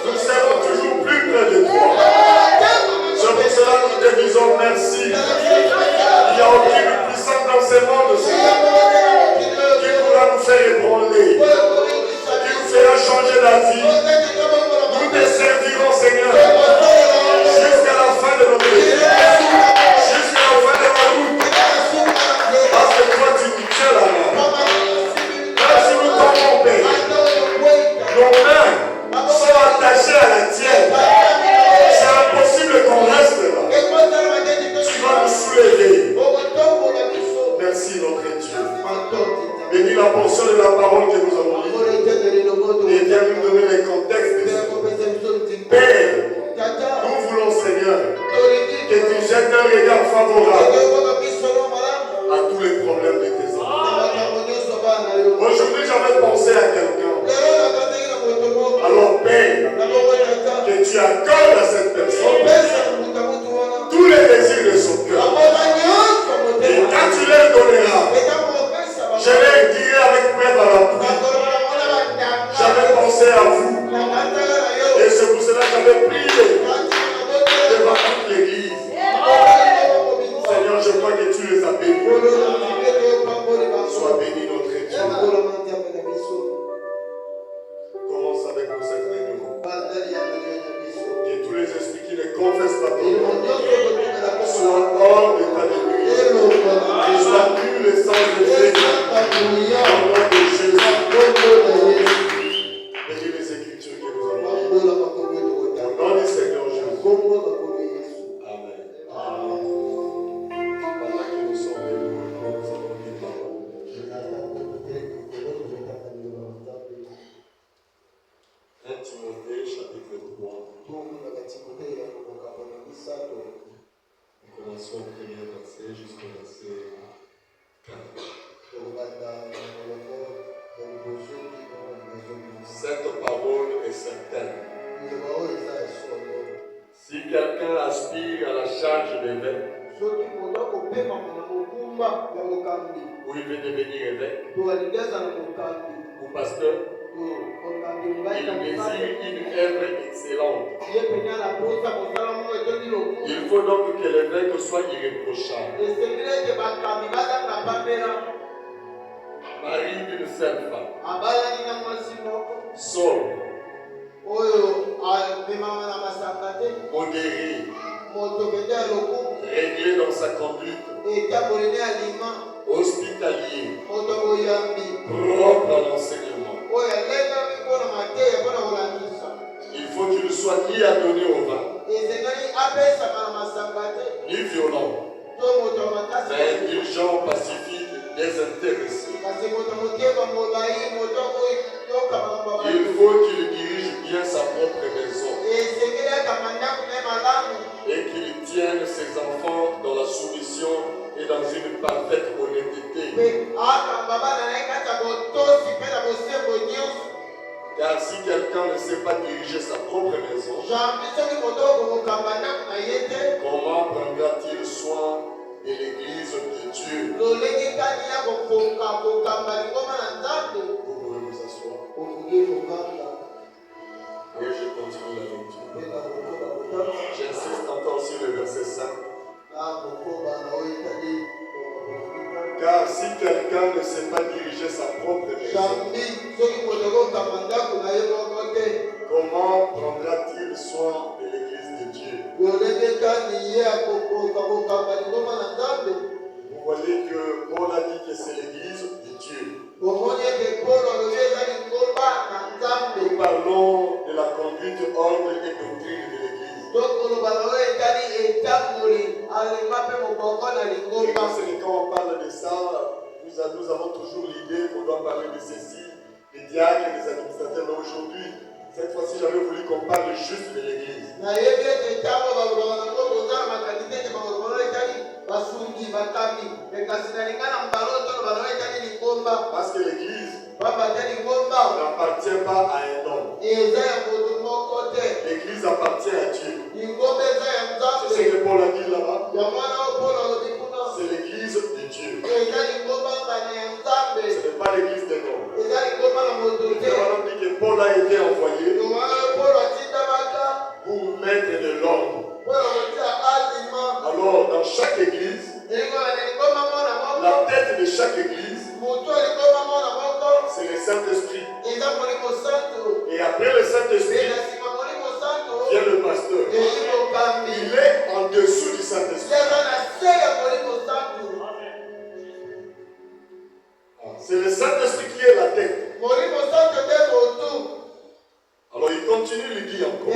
Nous serons toujours plus près de toi. C'est pour cela que nous te disons merci. Il n'y a aucune puissance dans ce monde, Seigneur, qui pourra nous faire ébranler, qui nous fera changer la vie. Nous te servirons, Seigneur, jusqu'à la fin de notre vie, jusqu'à la fin de ma route, parce que toi tu nous tiens la main. Merci nous ton Père. Nos mains sont attachées à la tienne. C'est impossible qu'on reste là. Tu vas nous soulever. Merci notre Dieu. Bénis la portion de la parole que nous avons lue. Et viens nous donner les contextes de ce. Père, nous voulons, Seigneur, que tu jettes un regard favorable à tous les problèmes de tes enfants. Aujourd'hui, j'avais pensé à quelqu'un. Alors, Père, que tu accordes à cette personne tous les désirs de son cœur. Et quand tu les donneras, je les dirai avec preuve à la pluie. J'avais pensé à vous. Et c'est pour cela que j'avais prié devant toute l'église. Seigneur, je crois que tu les as bénis. Sois béni notre Dieu. Commence avec nous cette réunion. Que tous les esprits qui ne confessent pas ton nom soient hors d'état de nuit. Soient nus le sang de Jésus. Au nom de Jésus. Bénis les Écritures que nous avons lues. Au nom du Seigneur Jésus. Amen. Pendant que nous sommes debout, nous allons lire la parole. 1 Timothée chapitre 3. Nous commençons au premier verset jusqu'au verset 4. Cette parole est certaine. Si quelqu'un aspire à la charge d'évêque, ou il veut devenir évêque, ou pasteur, il désire une œuvre excellente. Il faut donc que l'évêque soit irréprochable, mari d'une seule femme, sobre, modéré, réglé dans sa conduite, hospitalier, propre à l'enseignement. Il faut qu'il soit ni adonné au vin, ni violent, mais indulgent, pacifique, désintéressé. Il faut qu'il dirige bien sa propre maison et qu'il tienne ses enfants dans la soumission et dans une parfaite honnêteté. Car si quelqu'un ne sait pas diriger sa propre maison, comment prendra-t-il soin de l'église de Dieu? Vous pouvez vous asseoir. Et je continue la lecture. J'insiste encore sur le verset 5. Car si quelqu'un ne sait pas diriger sa propre maison, comment prendra-t-il soin de l'église de Dieu? Vous voyez que Paul a dit que c'est l'église de Dieu. Nous parlons de la conduite, ordre et doctrine de l'église. Et quand on parle de ça, nous avons toujours l'idée qu'on doit parler de ceci, des diacres et des administrateurs. Mais aujourd'hui, cette fois-ci, j'avais voulu qu'on parle juste de l'église. Parce que l'église n'appartient pas à un homme. L'église appartient à Dieu. C'est ce que Paul a dit là-bas. C'est l'église de Dieu. Ce n'est pas l'église des hommes. Le dit que Paul a été envoyé pour mettre de l'ordre. Alors, dans chaque église, la tête de chaque église, c'est le Saint-Esprit. Et après le Saint-Esprit, vient le pasteur. Il est en dessous du Saint-Esprit. C'est le Saint-Esprit qui est la tête. Alors il continue, il dit encore.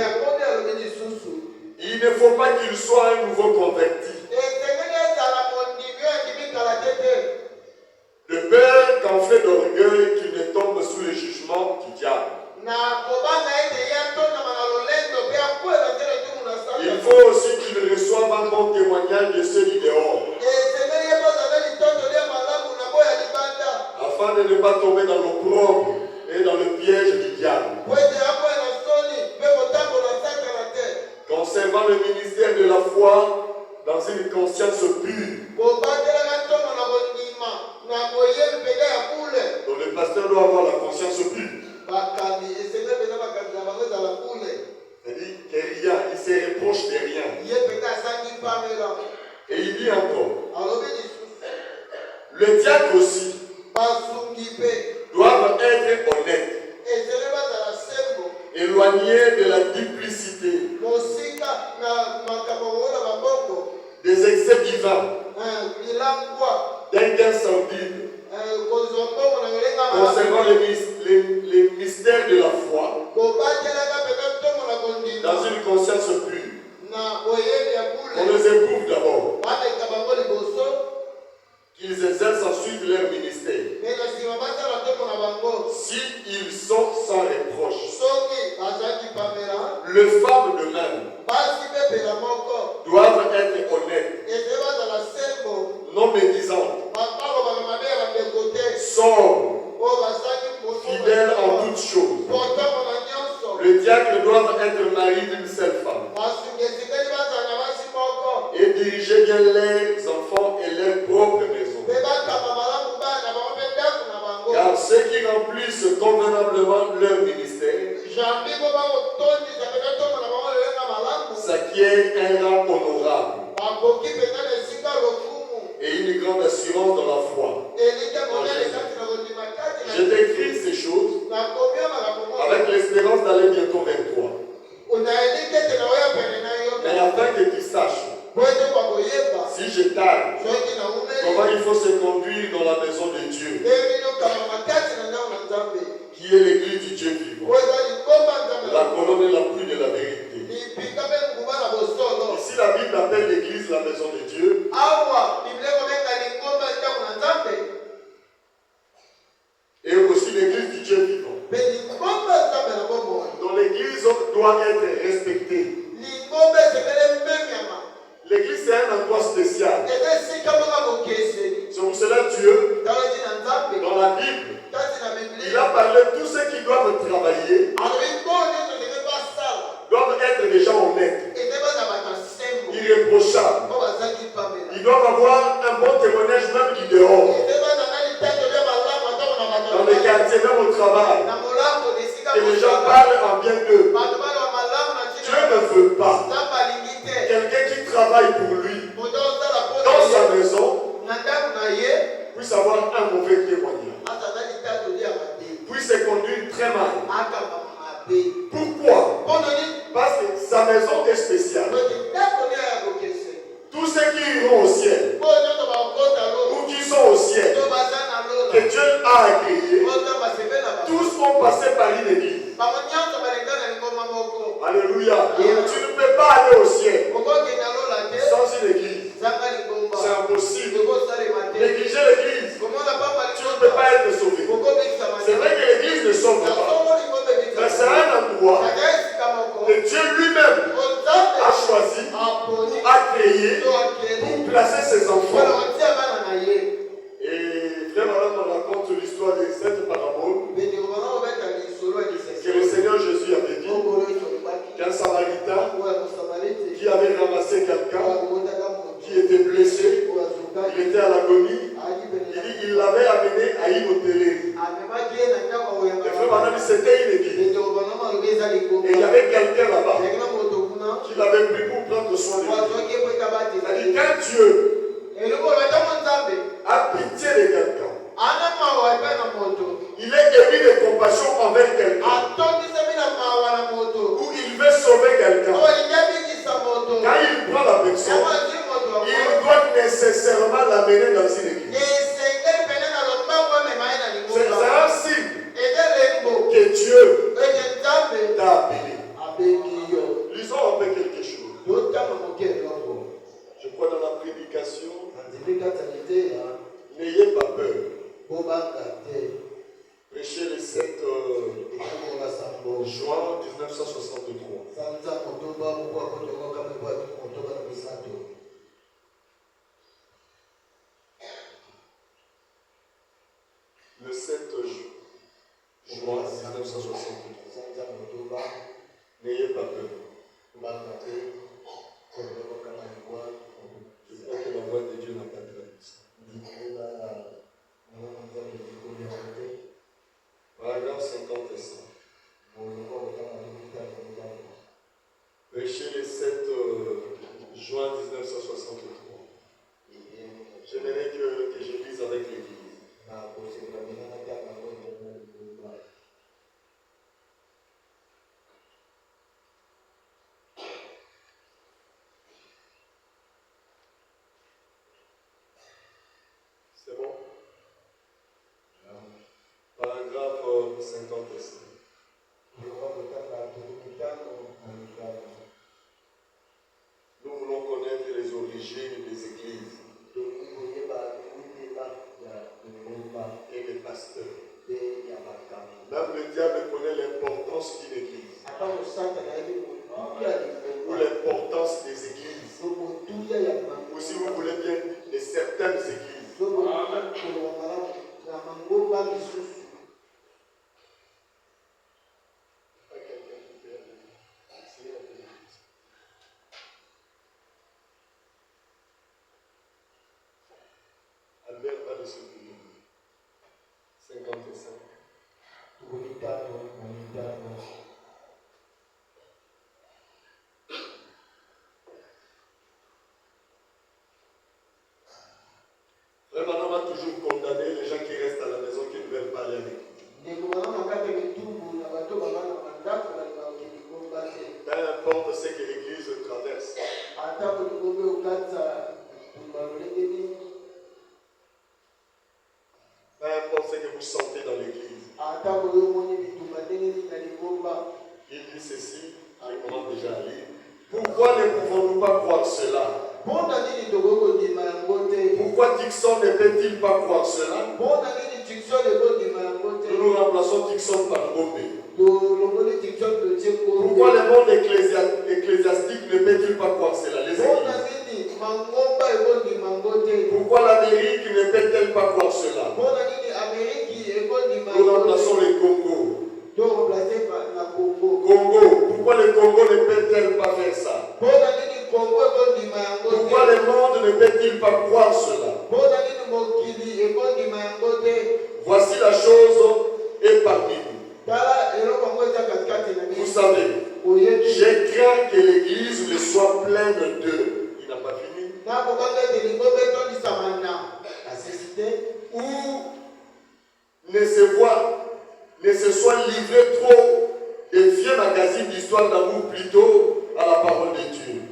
Il ne faut pas qu'il soit un nouveau converti. De peur qu'en fait d'orgueil, qu'il ne tombe sous le jugement du diable. Il faut aussi qu'il reçoive un bon témoignage de ceux du dehors. Afin de ne pas tomber dans l'opprobre et dans le piège du diable. Conservant le ministère de la foi dans une conscience pure. Donc le pasteur doit avoir la conscience pure. C'est-à-dire que rien, il se reproche de rien. Et il dit encore, le diacre aussi doivent être honnêtes, éloignés de la duplicité, des excès divins, d'un gain sordide, concernant les mystères de la foi, dans une conscience pure. On les éprouve d'abord, qu'ils exercent ensuite leur ministère. S'ils sont sans reproche, les femmes de même doivent être honnêtes, non médisantes, sobres, fidèles en toutes choses. Le diacre doit être marié d'une seule femme et diriger bien leurs enfants et leur propre maison. Car ceux qui remplissent convenablement leur ministère s'acquièrent un rang honorable et une grande assurance dans la foi. Je t'écris ces choses avec l'espérance d'aller bientôt vers toi. Mais afin que tu saches, si je tarde, comment il faut se conduire dans la maison de Dieu, qui est l'église du Dieu vivant, la colonne et l'appui de la vérité. Ici la Bible appelle l'église la maison de Dieu. Et aussi l'église du Dieu vivant. Donc l'église doit être respectée. L'église c'est un endroit spécial. C'est pour cela Dieu, dans la Bible, il a parlé de tous ceux qui doivent travailler, doivent être des gens honnêtes, irréprochables. Ils doivent avoir un bon témoignage même du dehors, dans les quartiers, même au travail. Et les gens parlent en bien d'eux. Dieu ne veut pas quelqu'un qui travaille pour lui dans sa maison puisse avoir un mauvais témoignage, puisse se conduire très mal. Pourquoi? Parce que sa maison est spéciale. Tous ceux qui iront au ciel ou qui sont au ciel, que Dieu a accueillis, tous ont passé par une église. Alléluia. Tu ne peux pas aller au ciel sans une église. C'est impossible. Négliger l'église, tu ne peux pas être sauvé. C'est vrai que l'église ne sauve pas, mais c'est un endroit que Dieu lui-même a choisi, a créé pour placer ses enfants. Et frère, madame, on raconte l'histoire de cette parabole que le Seigneur Jésus avait dit qu'un Samaritain qui avait ramassé quelqu'un qui était blessé, il était à l'agonie, il l'avait amené à une hôtellerie. Et frère, madame, c'était une église. quelqu'un là-bas qui l'avait pris pour prendre soin de lui. C'est-à-dire, quand Dieu a pitié de quelqu'un, il est ému de compassion envers quelqu'un, ou il veut sauver quelqu'un. Quand il prend la personne, il doit nécessairement l'amener dans une église. C'est un signe que Dieu t'a appelé. Lisons un peu quelque chose. Je crois dans la prédication, n'ayez pas peur. Prêchez le 7 juin 1963. Le 7 juin 1963. N'ayez pas peur. Je crois que la voix de Dieu n'a pas de traduction. Paragraphe 55. Prêché le 7 juin 1963. J'aimerais que je lise avec l'église. C'est bon? Paragraphe 55. Nous voulons connaître les origines des églises et les pasteurs. Même le diable connaît l'importance d'une église ou l'importance des églises, ou si vous voulez bien, de certaines églises. Albert va de ce pays. 55. Frère Manon va toujours condamner les gens qui restent à la maison qui ne veulent pas aller avec lui. Peu importe ce que l'église traverse. Peu importe ce que vous sentez dans l'église. Il dit ceci, je commence déjà à lire. Pourquoi ne pouvons-nous pas croire cela? Pourquoi Dixon ne peut-il pas croire cela? Nous nous remplaçons Dixon par Gombe. Pourquoi le monde ecclésiastique ne peut-il pas croire cela? Les églises. Pourquoi l'Amérique ne peut-elle pas croire cela? Nous remplaçons les Congo. Congo. Pourquoi le Congo ne peut-elle pas faire ça? Pourquoi le monde ne peut-il pas croire cela? Voici la chose est parmi nous. Vous savez, je crains que l'église ne soit pleine d'eux. Il n'a pas fini. Ou ne se soit livré trop de vieux magazines d'histoire d'amour plutôt à la parole de Dieu.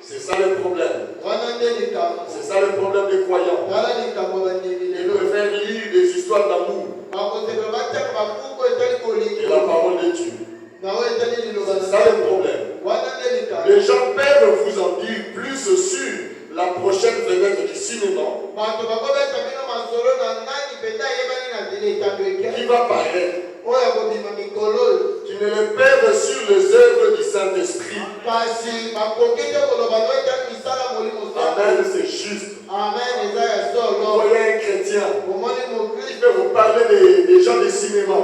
C'est ça le problème. C'est ça le problème des croyants. Ils préfèrent lire des histoires d'amour que la parole de Dieu. C'est ça le problème. Les gens peuvent vous en dire plus sur la prochaine vedette du cinéma qui va paraître, qui ne le peuvent sur les œuvres du Saint-Esprit. Amen, c'est juste. Vous voyez un chrétien qui peut vous parler des gens du cinéma.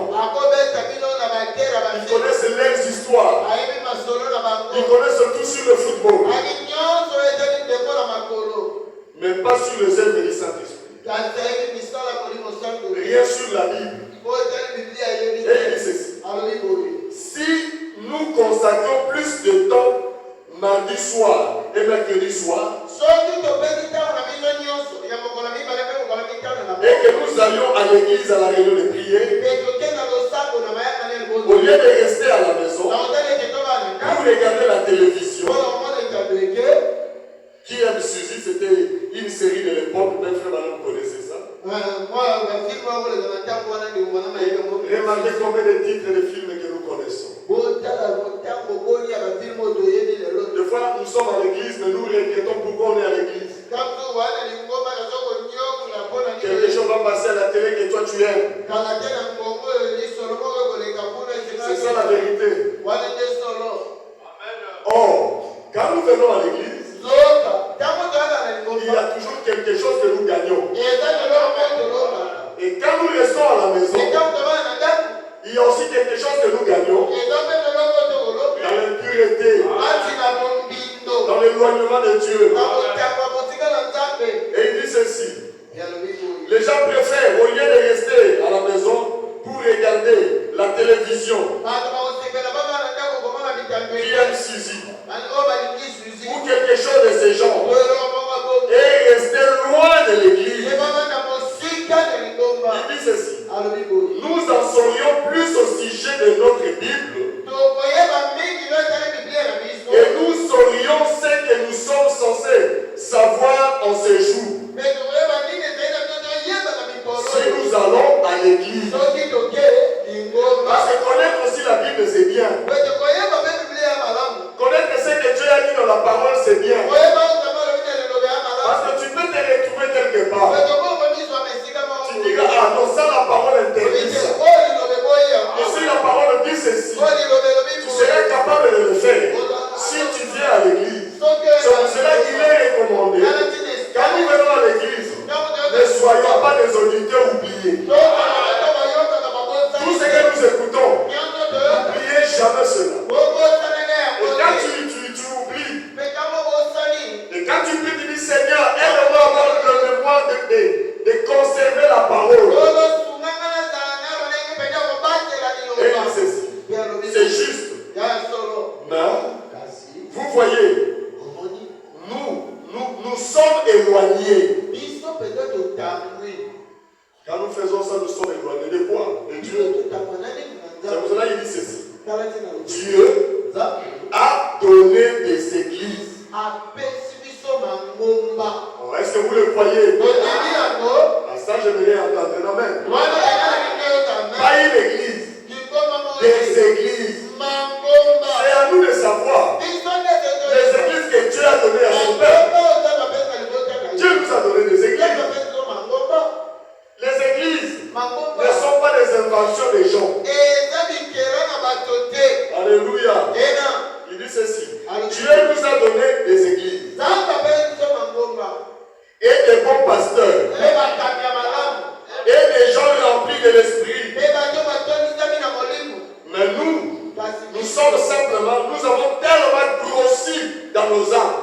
Ils connaissent leurs histoires. Ils connaissent tout sur le football. Mais pas sur les œuvres du Saint-Esprit. Rien sur la Bible. mardi soir et mercredi soir, et que nous allions à l'église à la réunion de prière, au lieu de rester à la maison, pour regarder la télévision, qui aime Suzy, c'était une série de l'époque, même frère Manon connaissait ça. Remarquez combien de titres de films que nous connaissons. Des fois, nous sommes à l'église, mais nous regrettons pourquoi on est à l'église. Quelque chose va passer à la télé que toi tu aimes. C'est ça la vérité. Or, quand nous venons à l'église, il y a toujours quelque chose que nous gagnons. Et quand nous restons à la maison, il y a aussi quelque chose que nous gagnons. Dans l'impureté, dans l'éloignement de Dieu. Et il dit ceci. Les gens préfèrent, au lieu de rester à la maison pour regarder la télévision, qui aime Suzy, ou quelque chose de ce genre, et rester loin de l'église. Il dit ceci. Nous en saurions plus au sujet de notre Bible, et nous saurions ce que nous sommes censés savoir en ces jours. Si nous allons à l'église. Parce que connaître aussi la Bible, c'est bien. Connaître ce que Dieu a dit dans la parole, c'est bien. Parce que tu peux te retrouver quelque part. Tu diras, ah non, ça la parole interdit ça. Et si la parole dit ceci, tu serais capable de le faire si tu viens à l'église. C'est pour cela qu'il est recommandé. Quand nous venons à l'église, ne soyons pas des auditeurs oubliés. Tout ce que nous écoutons, n'oubliez jamais cela. Et quand tu oublies, et quand tu pries, tu dis Seigneur, aide-moi à avoir le mémoire de conserver la parole. Et c'est juste. Mais vous voyez, nous sommes éloignés. Quand nous faisons ça, nous sommes éloignés de quoi? De Dieu. C'est pour cela qu'il dit ceci. Dieu a donné des églises. Est-ce que vous le croyez? Ah, ça, je vais entendre. Amen. Pas une église. Des églises. C'est à nous de savoir. Les églises que Dieu a données à son peuple. Dieu nous a donné des églises. Les églises ne sont pas des inventions des gens. Alléluia. Il dit ceci. Dieu nous a donné des églises. Et des bons pasteurs. Et des gens remplis de l'esprit. Mais nous sommes simplement, nous avons tellement grossi dans nos âmes.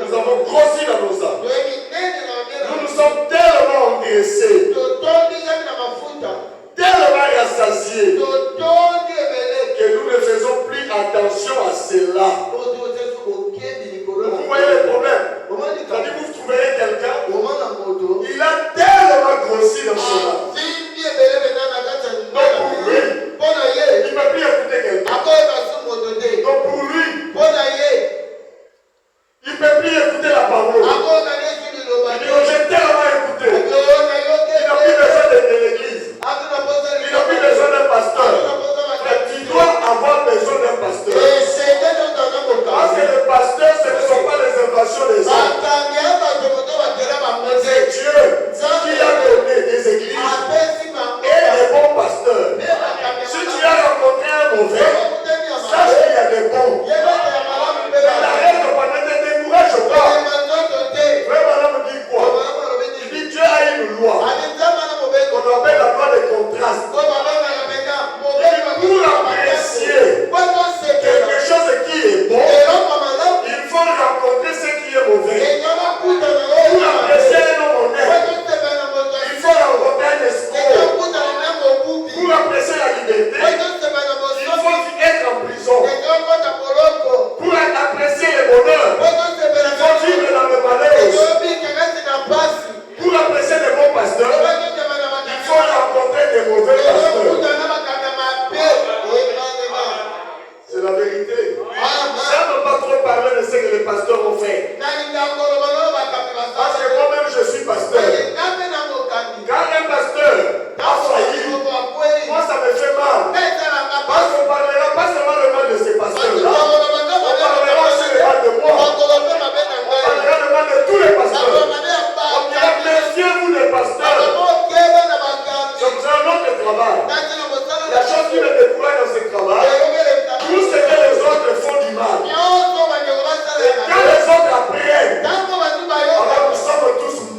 Nous avons grossi dans nos âmes. Nous nous sommes tellement engraissés, tellement rassasiés, que nous ne faisons plus attention à cela. Vous voyez le problème? Quand vous trouverez quelqu'un, il a tellement grossi dans son âme. Donc pour lui, il ne peut plus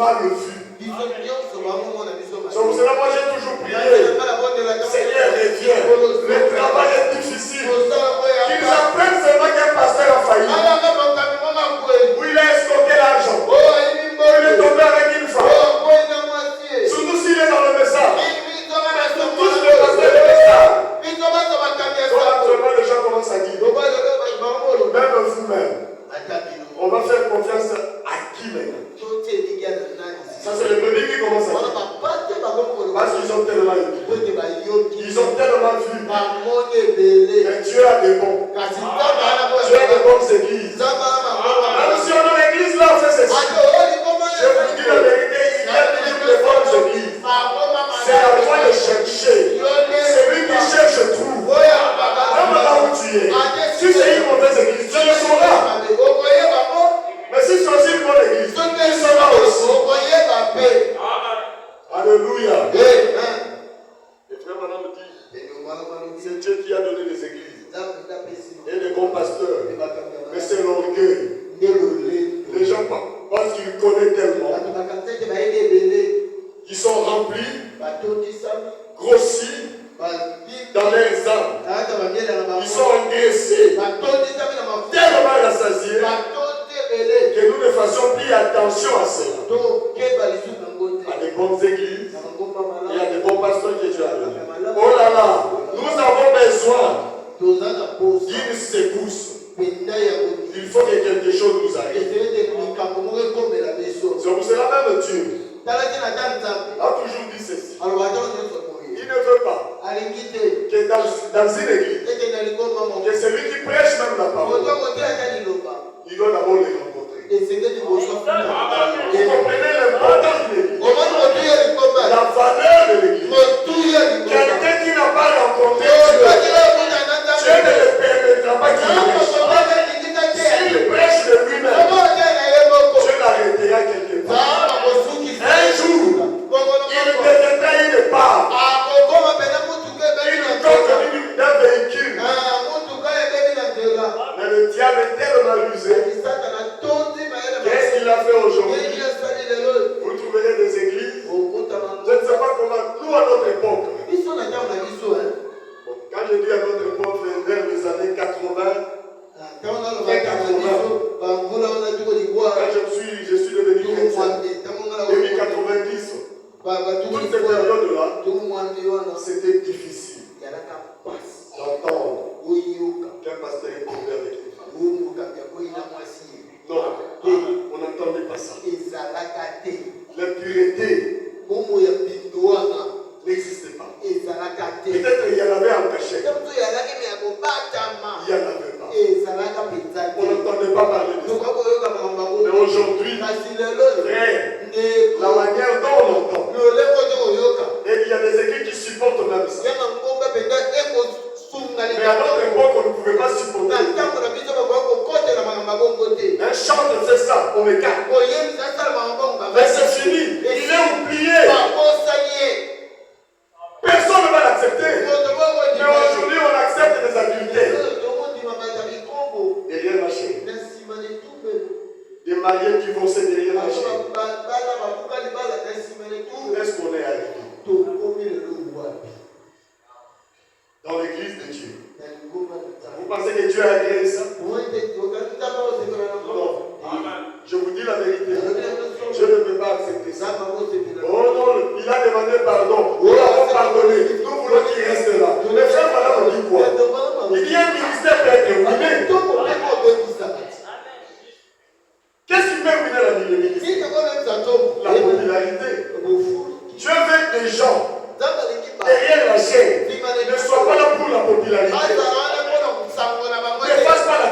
mal vu. C'est pour cela moi j'ai toujours prié. Seigneur, reviens. Le travail est difficile. Qu'ils apprennent seulement qu'un pasteur a failli. Où il a escroqué l'argent. Il est tombé avec une femme. Surtout s'il est dans le message. Tous les pasteurs de message. Donc actuellement les gens commencent à dire. Même vous-même. On va faire confiance à qui maintenant? Ça c'est le premier qui commence à dire. Parce qu'ils ont tellement vu. Ils ont tellement vu. Mais Dieu a des bons. Dieu a des bonnes églises. Même si on a l'église là, on fait ceci. Je vous dis la vérité, il y a toujours des bonnes églises. C'est à toi de chercher. Celui qui cherche trouve. Même là où tu es. Si c'est une mauvaise église, tu le sauras. Mais si c'est aussi une bonne église, tu seras aussi. Alléluia. Et frère madame dit, c'est Dieu qui a donné les églises et les bons pasteurs. Mais c'est l'orgueil. Les gens, parce qu'ils connaissent tellement, ils sont remplis, grossis dans leurs âmes. Ils sont engraissés, tellement rassasiés, que nous ne fassions plus attention à cela. À des bonnes églises et à des bons pasteurs que Dieu a donné. Oh là là, nous avons besoin d'une secousse. Il faut que quelque chose nous arrive. C'est pour cela même Dieu a toujours dit ceci. Il ne veut pas que dans une église, que celui qui prêche même la parole, il doit d'abord les rencontrer. Vous comprenez l'importance de l'église, la valeur de l'église. Quelqu'un qui n'a pas rencontré Dieu, Dieu ne le permettra pas qu'il prêche. S'il prêche de lui-même, Dieu l'arrêtera quelque part. Un jour, il deviendra une part, une coque d'un véhicule. Mais le diable est tellement rusé. Qu'est-ce qu'il a fait aujourd'hui? Vous trouverez des églises. Je ne sais pas comment. Nous, à notre époque. Quand je dis à notre époque, vers les années 80, quand je suis devenu chrétien, depuis 90, toute cette période-là, c'était difficile d'entendre qu'un pasteur est tombé avec une femme. Non, on n'entendait pas ça. L'impureté n'existait pas. Peut-être il y en avait en cachette. Il n'y en avait pas. On n'entendait pas parler de ça. Mais aujourd'hui, frère, la manière dont on entend, et il y a des églises qui supportent même ça. Mais à notre époque, on ne pouvait pas supporter. Un chantre fait ça, on écarte. Mais c'est fini, il est oublié. Personne ne va l'accepter. Mais aujourd'hui, on accepte des adultères. Derrière la chaîne. Des mariés divorcés derrière la chaîne. Où est-ce qu'on est arrivé? Dans l'église de Dieu. Vous pensez que Dieu a agréé ça? Non. Je vous dis la vérité. Je ne peux pas accepter ça. Oh non, il a demandé pardon. Nous l'avons pardonné. Nous voulons qu'il reste là. Les frères, voilà, on dit quoi? Il y a un ministère peut être ruiné. Qu'est-ce qui peut ruiner le ministère? La popularité. Dieu veut des gens derrière la chaîne. Ne sois pas là pour la popularité. Ne fasse pas la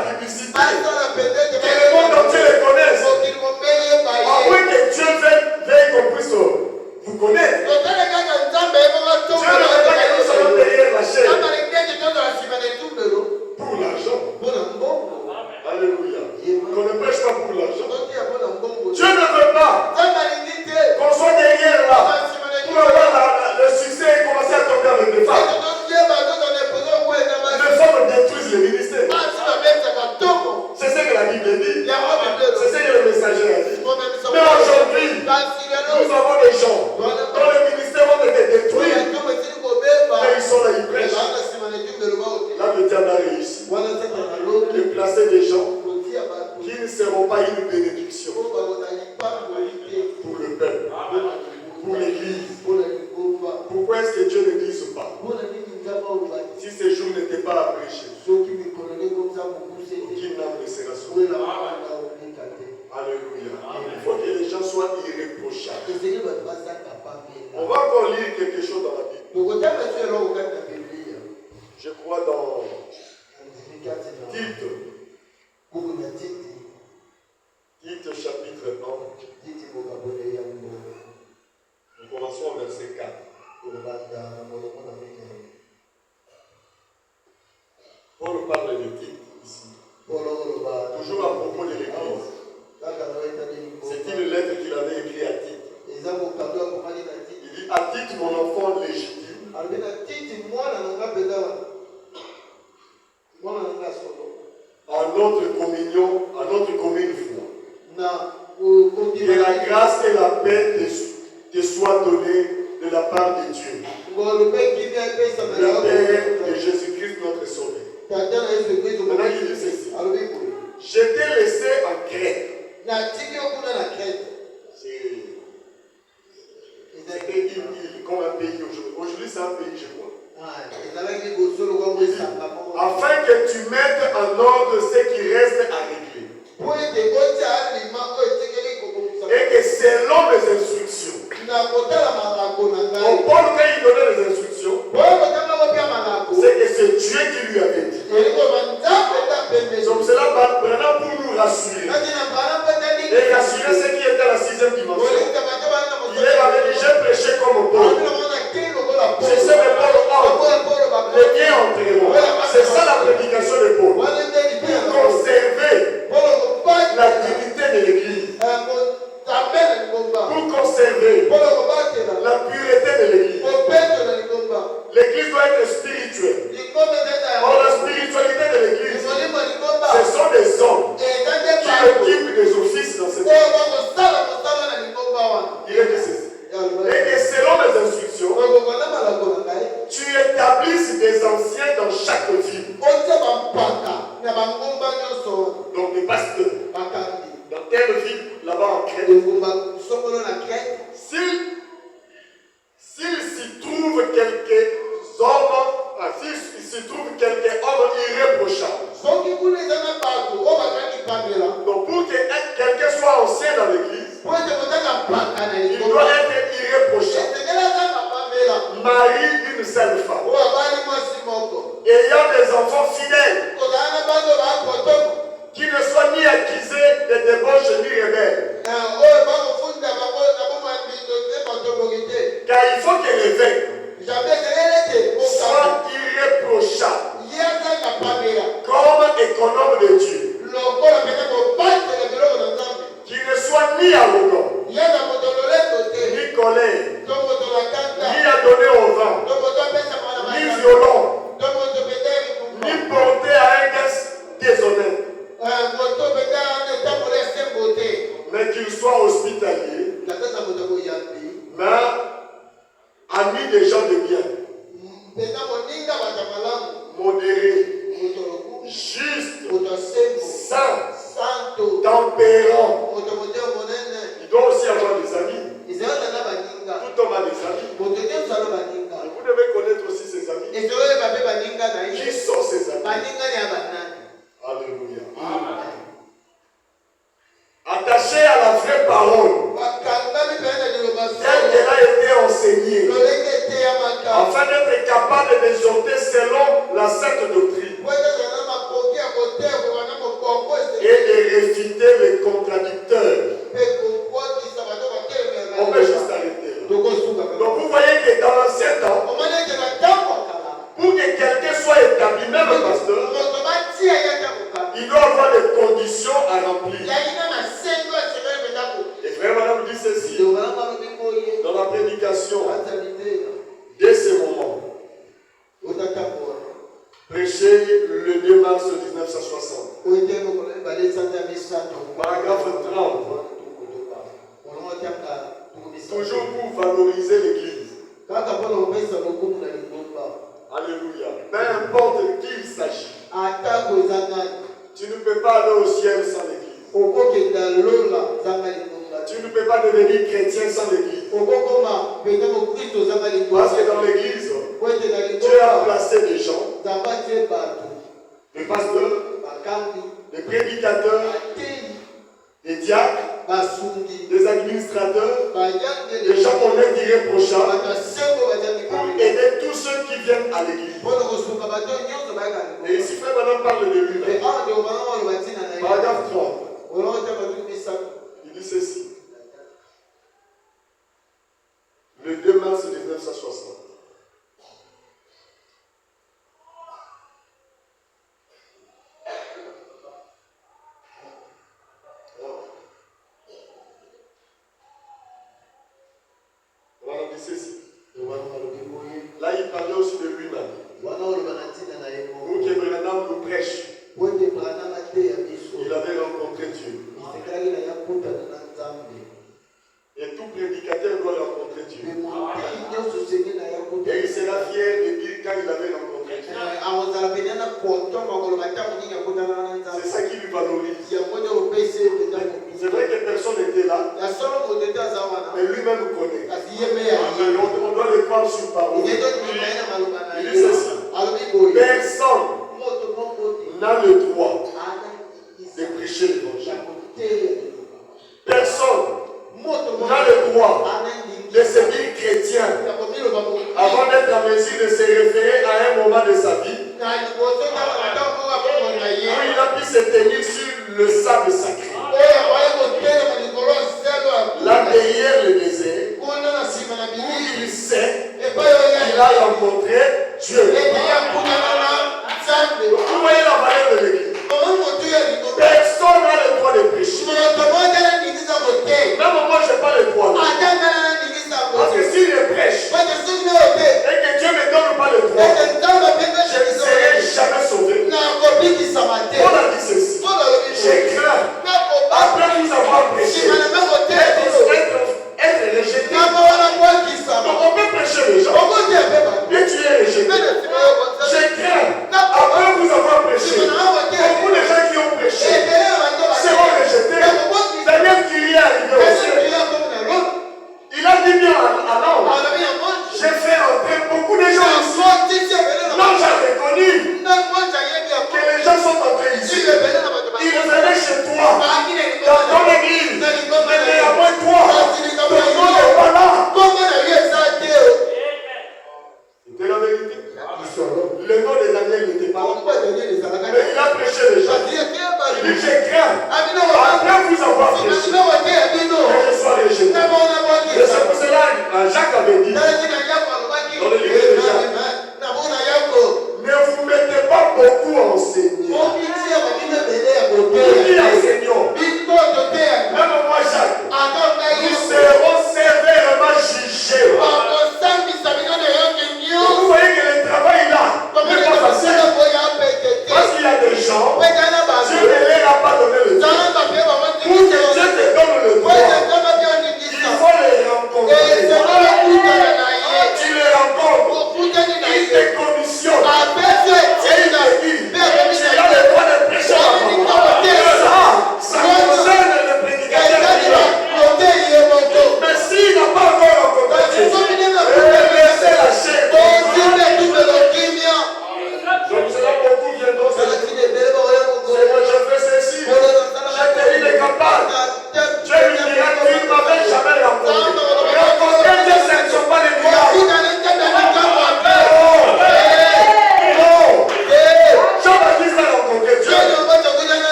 Alléluia. Il faut que les gens soient irréprochables. On va encore lire quelque chose dans la Bible. Je crois dans Tite. Tite chapitre 1. Nous commençons au verset 4. Paul parle de Tite ici. Toujours à propos de l'Église. C'est une lettre qu'il avait écrite à Tite. Il dit à Tite, mon enfant légitime. En notre communion, en notre commune foi. Que la grâce et la paix te soient données de la part de Dieu. Le Père de Jésus-Christ notre Sauveur. Maintenant il dit ceci. Je t'ai laissé en Crète. C'est comme un pays aujourd'hui. Aujourd'hui c'est un pays, je crois. Afin que tu mettes en ordre ce qui reste à régler. Et que selon mes instructions. Paul, quand il donnait les instructions, c'est que c'est Dieu qui lui avait dit. Donc cela maintenant pour nous rassurer. Et rassurer ceux qui étaient à la 6e dimension. Il avait dit, j'ai prêché comme Paul. Je sais que Paul entre. Les miens entreront. C'est ça la prédication de Paul. Pour conserver la dignité de l'Église. Pour conserver la pureté de l'Église. L'Église doit être spirituelle. Or, la spiritualité de l'Église, ce sont des hommes qui occupent des offices dans cette Église. Il est dit ceci. Et que selon mes instructions, tu établisses des anciens dans chaque ville. Donc des pasteurs. Dans telle ville, là-bas en Crète. S'il s'y trouve quelques hommes, s'il s'y trouve quelques hommes irréprochables. Donc pour que quelqu'un soit ancien dans l'église, il doit être irréprochable. Marie d'une seule femme. Ayant des enfants fidèles. Qui ne soient ni accusés de débauche ni rebelles. Car il faut que l'évêque soit irréprochable. Comme économe de Dieu. Qui ne soit ni arrogant, ni colère, ni adonné au vin, ni violent, ni porté à un geste déshonnête. Mais qu'il soit hospitalier, mais ami des gens de bien, modéré, juste, saint, tempérant. Il doit aussi avoir des amis. Tout homme a des amis. Vous devez connaître aussi ses amis. Qui sont ses amis? Alléluia. Amen. Attaché à la vraie parole, telle qu'elle a été enseignée, afin d'être capable d'exhorter selon la sainte doctrine et de réfuter les contradicteurs. On peut juste arrêter là. Donc vous voyez que dans l'ancien temps, pour que quelqu'un soit établi, même un pasteur, il doit avoir des conditions à remplir. Et frère, madame dit ceci dans la prédication dès ce moment. Prêché le 2 mars 1960. Paragraphe 30. Toujours pour valoriser l'Église. Alléluia. Peu importe de qui il s'agit. Tu ne peux pas aller au ciel sans l'Église. Tu ne peux pas devenir chrétien sans l'Église. Parce que dans l'Église, Dieu a placé des gens, des pasteurs, des prédicateurs, des diacres, des administrateurs, des gens qu'on aime irréprochables, et de tous ceux qui viennent à l'église. Et ici, frère Madame parle de lui-même. Paragraphe 30. Il dit ceci. Le 2 mars 1960. Là, il parlait aussi de lui-même. Pour que Branham nous prêche. Il avait rencontré Dieu. Et tout prédicateur doit rencontrer Dieu. Et il sera fier de dire quand il avait rencontré Dieu. C'est ça qui lui valorise. C'est vrai que personne n'était là. Mais lui-même connaît. On doit le croire sur parole. Il dit ceci. Personne n'a le droit de prêcher l'évangile. Personne n'a le droit de se dire chrétien avant d'être en mesure de se référer à un moment de sa vie où il a pu se tenir sur le sable sacré. Là derrière le désert, où il sait qu'il a rencontré Dieu. Vous voyez la valeur de l'église. Personne n'a le droit de prêcher. Même moi, je n'ai pas le droit.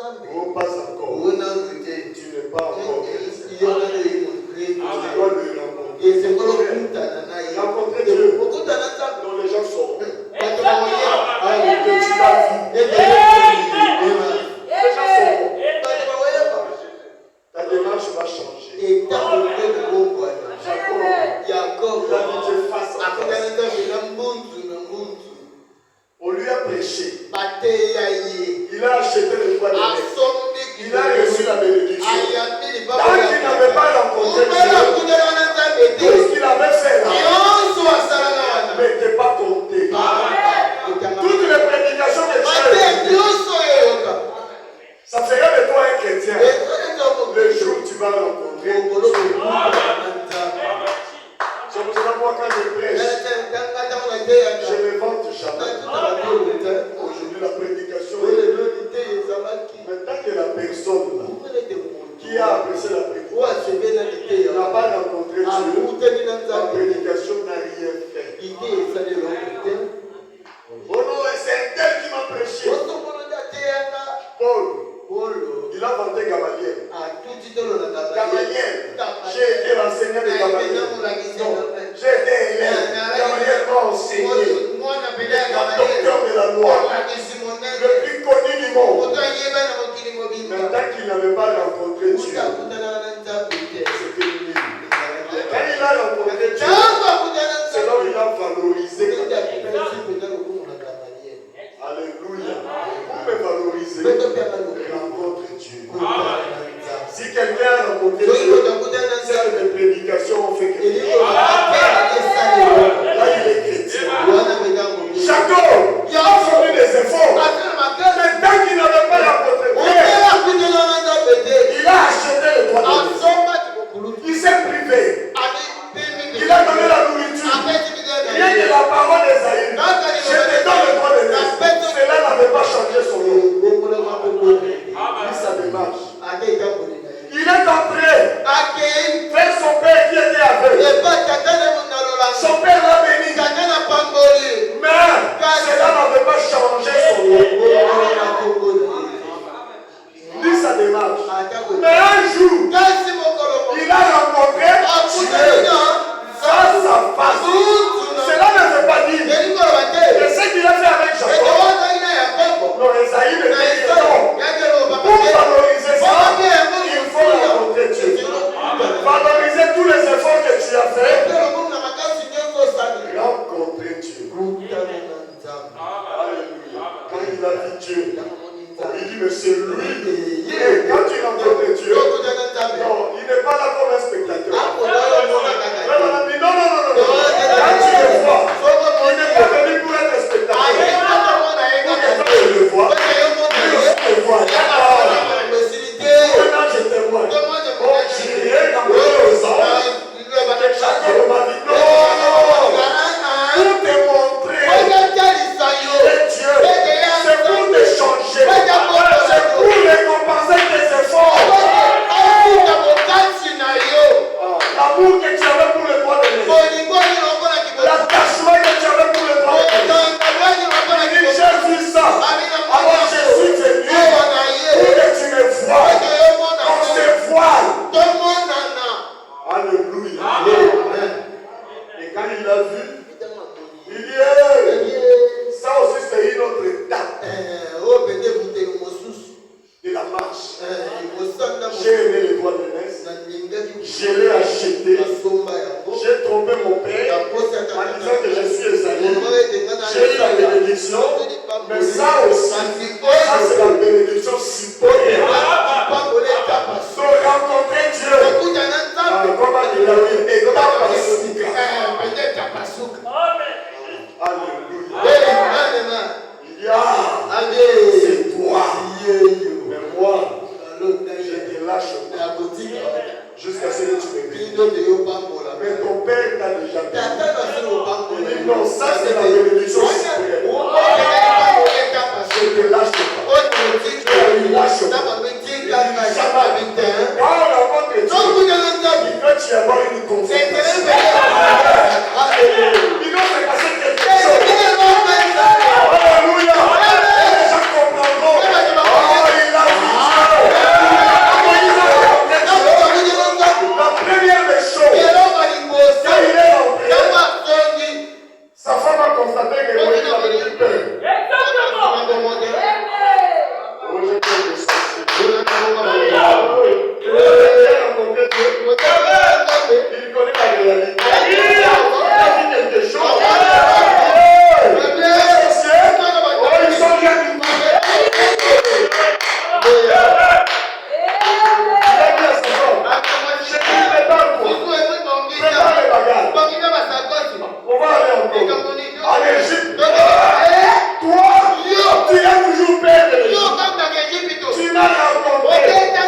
Oh, pas encore. Tu n'es pas encore chrétien. Tu dois le rencontrer. Rencontrer Dieu. Dont les gens sauront. Que tu l'as vu. Les gens sauront. Ta démarche va changer. Jacob, il a dit Dieu face à face. On lui a prêché. Il a acheté le droit de naître. Il a reçu la bénédiction. Tant qu'il n'avait pas rencontré Dieu, tout ce qu'il avait fait là n'était pas compté. Toutes les prédications que tu as eues, ça ferait de toi un chrétien. Le jour où tu vas rencontrer c'est pour cela moi quand je prêche, je ne vante jamais. Aujourd'hui la prédication mais tant que la personne qui a apprécié la prédication n'a pas rencontré Dieu, la prédication n'a rien fait. Oh non, c'est un tel qui m'a prêché. Paul, il a vanté Gamaliel. Gamaliel, j'ai été l'enseignant de Gamaliel. Non, j'ai été élève. Gamaliel m'a enseigné. Le docteur de la loi, le plus connu du monde. Mais tant qu'il n'avait pas rencontré Dieu, c'était nul. Quand il a rencontré Dieu, c'est là où il a valorisé. Alléluia. Pour me valoriser, rencontre Dieu. Si quelqu'un a rencontré Dieu, c'est des prédications ont fait quelque chose. Là, il est chrétien. Jacob, il a fourni des efforts. Mais tant qu'il n'avait pas rencontré Dieu, il a acheté le droit de Dieu. Il s'est privé. Il a donné la nourriture. Rien que la parole d'Esaïe. Je te donne le droit de naître. Cela n'avait pas changé son nom. Lui, sa démarche. Il est entré vers son père qui était aveugle. Son père l'a béni. Mais cela n'avait pas changé son nom. Lui, sa démarche. Mais un jour, il a rencontré Dieu face à face. Cela ne veut pas dire que ce qu'il a fait avec Jacob. Non, Esaïe ne dit non. Pour valoriser ça, il faut rencontrer Dieu. Valoriser tous les efforts que tu as fait. Rencontrer Dieu. Alléluia. Quand il a dit Dieu, il dit mais c'est lui. Et quand tu rencontres Dieu, non, il n'est pas là comme un spectateur. Non. Quand tu le vois, il n'est pas venu pour être spectateur. Pour que tu le vois, lui aussi le voit. Maintenant je témoigne. Oh, j'irai dans le sang. Chacun m'a dit non. Pour te montrer que Dieu, c'est pour te changer. C'est pour récompenser tes efforts. L'amour que tu avais pour le droit de l'Église. L'attachement que tu avais pour le droit de l'Église. J'ai vu ça. Alors je suis venu pour que tu me vois. On se voile. Alléluia. Et quand il a vu, il dit ça aussi c'est une autre étape de la marche. J'ai aimé les droits de naissance. Je l'ai acheté. J'ai trompé mon père en disant que je suis Esaïe. J'ai eu la bénédiction. Mais ça aussi, ça c'est la bénédiction supérieure. De rencontrer Dieu. Comment il a dit étape à souka. Alléluia. C'est toi. Mais moi, je te lâche jusqu'à ce que tu me bénisses. Mais ton père t'a déjà béni. Non, ça c'est la bénédiction supérieure. Je te lâche pas. Je te lâche pas. Quand on rencontre Dieu, il doit y avoir une confiance. Il doit se passer quelque chose. Alléluia. Les gens comprendront. Oh, il a vu Il connaît la réalité. Il a vu quelque chose. Ils sont bien. On va aller encore. En Égypte. Toi, tu as toujours peur de l'Égypte. Tu n'as rencontré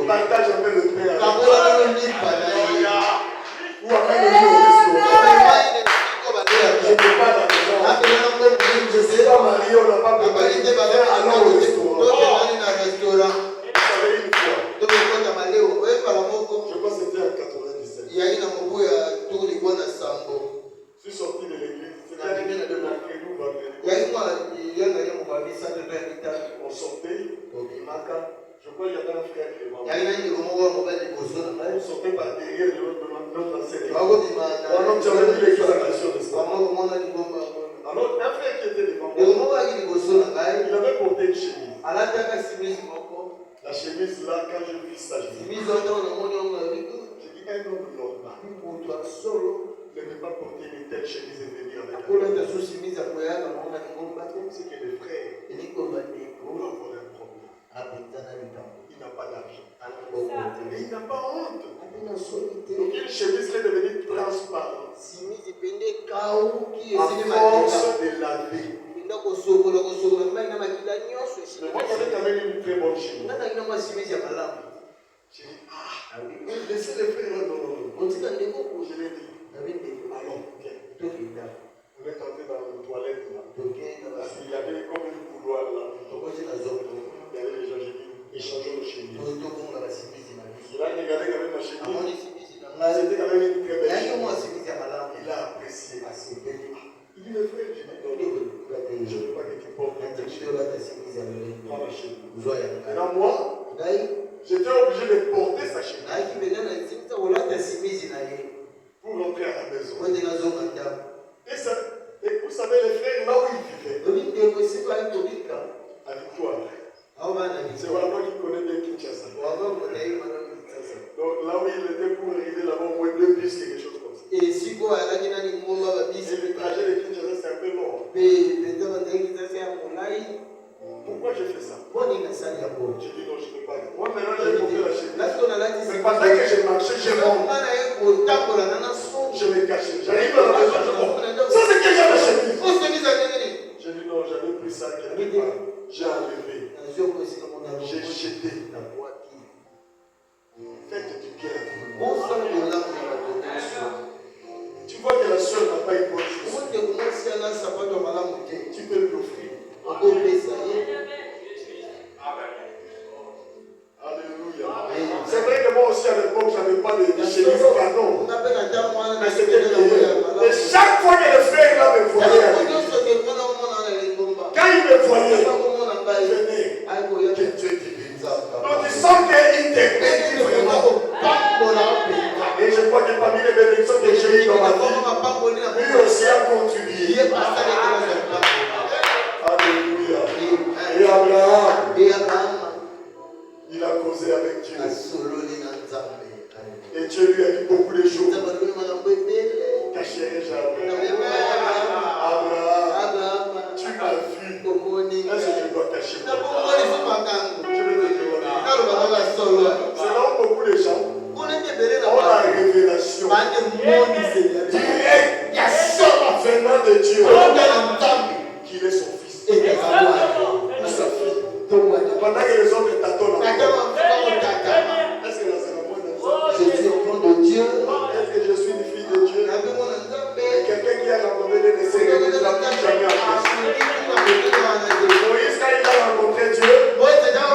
Partage un peu le pain avec ou amène le au restaurant. Je ne peux pas à la maison. Je ne sais pas marier, on n'a pas préparé. Allons au restaurant. Vous savez, une fois, je crois que c'était en 97. Je suis sorti de l'église. C'était un vendredi ou vendredi. On sortait. Je crois qu'il y avait un frère qui est mort. On sortait par derrière notre enseignant. Alors, tu avais vu l'église à question de ça. Alors, un frère qui était devant moi, il avait porté une chemise. La chemise là, quand je vis ça, je dis un homme normal ne peut pas porter une telle chemise et venir avec elle. C'est que les frères vont avoir un problème. Il n'a pas d'argent. Et il n'a pas honte. Donc une chemise qui est devenue transparente. À force de laver. Mais moi, j'avais quand même une très bonne chemise. J'ai dit, laissez les frères. Non. Je l'ai dit. Allons, viens. On est entré dans une toilette là. Il y avait comme une couloir là. Il y avait les gens, j'ai dit, échangeons nos chemises. Il a regardé quand même ma chemise. C'était quand même une très belle chemise. Il a apprécié. Il dit, mes frères, j'ai dit, non, je ne veux pas que tu portes une telle chemise. Prends ma chemise. Maintenant, moi, j'étais obligé de porter sa chemise pour rentrer à la maison. Et vous savez, les frères, là où ils vivaient, à Victoire, c'est vraiment qui connaît bien Kinshasa. Donc là où il était pour arriver là-bas, au moins 2 bus, quelque chose comme ça. Et le trajet de Kinshasa, c'est un peu long. Pourquoi j'ai fait ça? J'ai dit non, je ne peux pas. Moi maintenant j'ai porté la chemise. Mais pendant que je marchais, je me cachais. J'arrive dans la maison, je monte. Ça c'est que j'ai la chemise. J'ai dit non, j'avais pris ça quelque part. J'ai enlevé. J'ai jeté. Faites du bien. Tu vois que la soeur n'a pas une bonne chose. Tu peux lui offrir. Alléluia. C'est vrai que moi aussi à l'époque, je n'avais pas de chemise canon. Mais c'était bien. Et chaque fois que le frère là me voyait, quand il me voyait, il venait. Que Dieu te bénisse. Donc tu sens qu'il te bénit vraiment. Et je crois que parmi les bénédictions que j'ai eues dans ma vie, lui aussi a contribué. Alléluia. Et Abraham, il a causé avec Dieu. Et Dieu lui a dit beaucoup de choses. Caché jamais. Abraham, tu m'as vu. Est-ce que je dois cacher? Je vais te demander. C'est là où beaucoup de gens ont la révélation directe venant de Dieu qu'il est son fils. Ou sa fille. Pendant que les autres tâtonnent. Est-ce que là c'est la moindre? Je suis enfant de Dieu. Est-ce que je suis une fille de Dieu? Quelqu'un qui a rencontré les décès, il ne l'a plus jamais apprécié. Moïse, quand il a rencontré Dieu,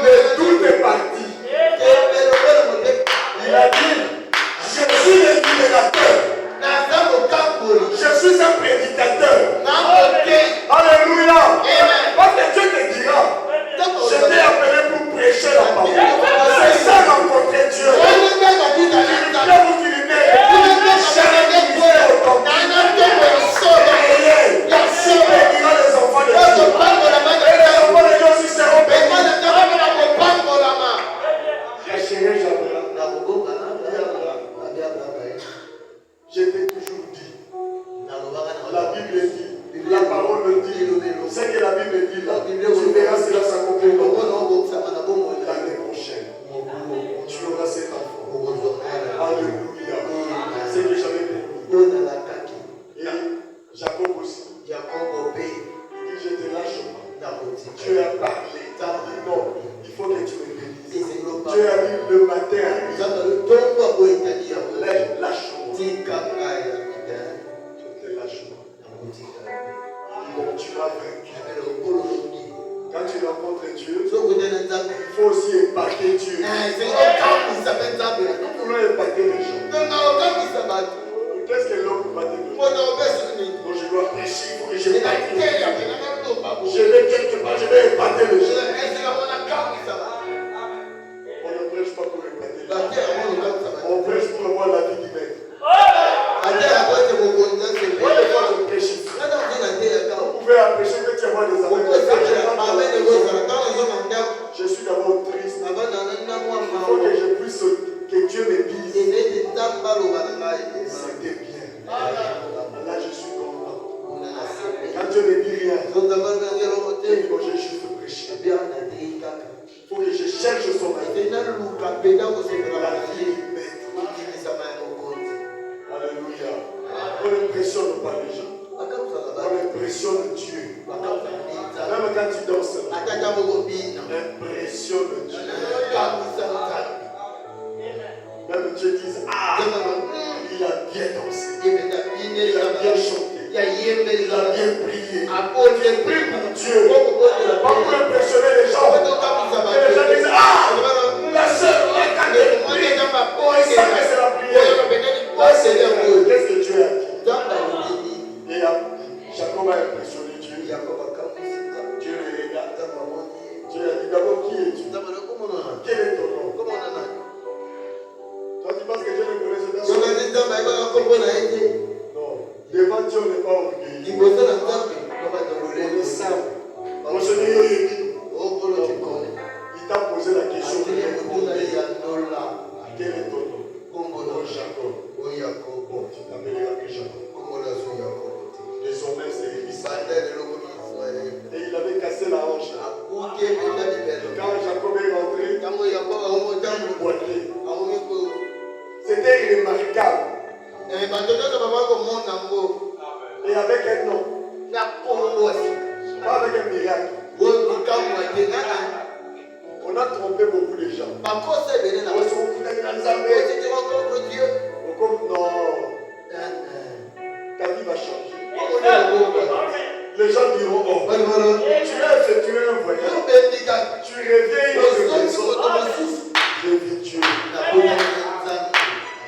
mais tout est parti. Il a dit, je suis le libérateur. Je suis un prédicateur. Alléluia. Parce que Dieu te dira, je t'ai appelé pour prêcher. Dieu a parlé. Non, il faut que tu me bénisses. Dieu a dit le matin, lâche-moi. Je te lâche-moi. Tu m'as vaincu. Quand tu rencontres Dieu, il faut aussi épater Dieu. Nous voulons épater les gens. Qu'est-ce que l'homme va te donner? Moi, je dois prêcher, il faut que j'épate les gens. Je vais quelque part, je vais épater les gens. On ne prêche pas pour épater les gens. On prêche pour avoir la vie divine. Vous pouvez apprécier que tu avoir des amis. Je suis d'abord triste. Il faut que je puisse, que Dieu me dise. C'était bien. Là, je suis content. Quand Dieu ne dit rien, il faut que je juste prêcher. Il faut que je cherche son avis. La vie est bête. Alléluia. On n'impressionne pas les gens. On impressionne Dieu. Même quand tu danses, impressionne Dieu. Même Dieu dit, ah, il a bien dansé. Il a bien chanté. Il a bien prié. Il prie pour Dieu. Pas pour impressionner les gens. Et les gens disent, ah, la sœur, la canne, prie. Oh, il sait que c'est la prière. Là, c'est qu'est-ce que Dieu a dit? Et Jacob a impressionné Dieu. Dieu le regarde. Dieu a dit d'abord qui es-tu? Quel est ton nom? Toi tu penses que Dieu ne connaît pas? Non. Devant Dieu on n'est pas orgueilleux. On est simple. On se dit il t'a posé la question. Quel est ton nom? Jacob. Bon, tu t'appelleras que Jacob. Désormais, c'est Israël. Et il avait cassé la hanche. Quand Jacob est rentré, il boitait. C'était remarquable. Et avec un nom. Pas avec un miracle. On a trompé beaucoup de gens. On se retrouve dans Dieu. Non. Ta vie va changer. Les gens diront, oh, tu as effectué un voyage. Tu reviens une autre personne. Je vis Dieu.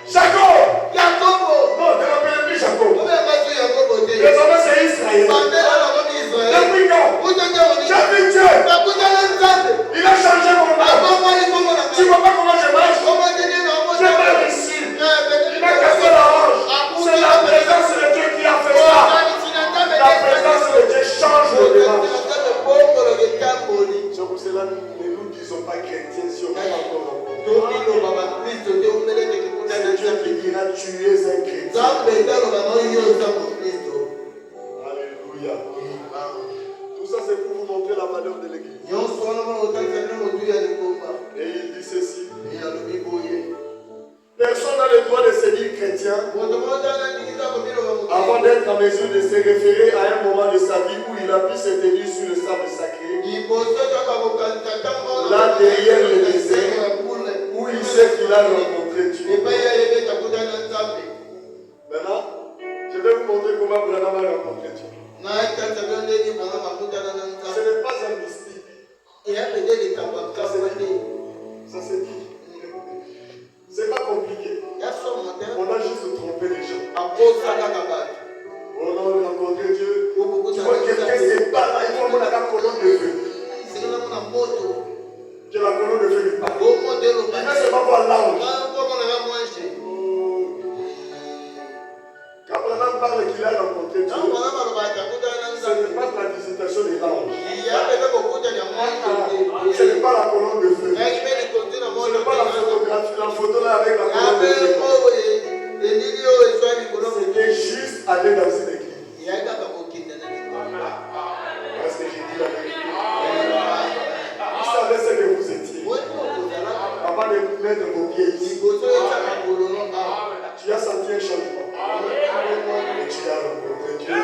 Jacob! Non, tu n'appelles plus Jacob. Désormais, c'est Israël. Depuis quand? J'ai vu Dieu. Il a changé mon nom. Tu ne vois pas comment je marche? Je marche ici. Il a cassé la hanche. C'est la présence de Dieu qui a fait ça. La présence de Dieu change le démarche. C'est pour cela que ne nous disons pas chrétiens si on n'a pas encore rencontré. C'est Dieu qui dira tu es un chrétien. Alléluia. Tout ça c'est pour vous montrer la valeur de l'église. Et il dit ceci. Personne n'a le droit de se dire chrétien avant d'être en mesure de se référer à un moment de sa vie où il a pu se tenir sur le sable sacré. Là derrière le désert, où il sait qu'il a rencontré Dieu. Maintenant, je vais vous montrer comment Branham a rencontré Dieu. Ce n'est pas un mystique. Ça se dit. C'est pas compliqué. On a juste trompé les gens. On a rencontré Dieu. Tu vois quelqu'un se bat là, il faut qu'on a la colonne de feu. Que la colonne de feu lui parle. Il ne sait pas voir l'ange. Quand Branham parle qu'il a rencontré Dieu, ce n'est pas la visitation de l'ange. Ce n'est pas la colonne de feu. Ce n'est pas la photographie, la photo là avec la colonne de feu. C'était juste aller dans une église. Parce que j'ai dit la vérité. Vous savez ce que vous étiez. Avant de vous mettre vos pieds ici. Tu as senti un changement. Et tu as rencontré Dieu.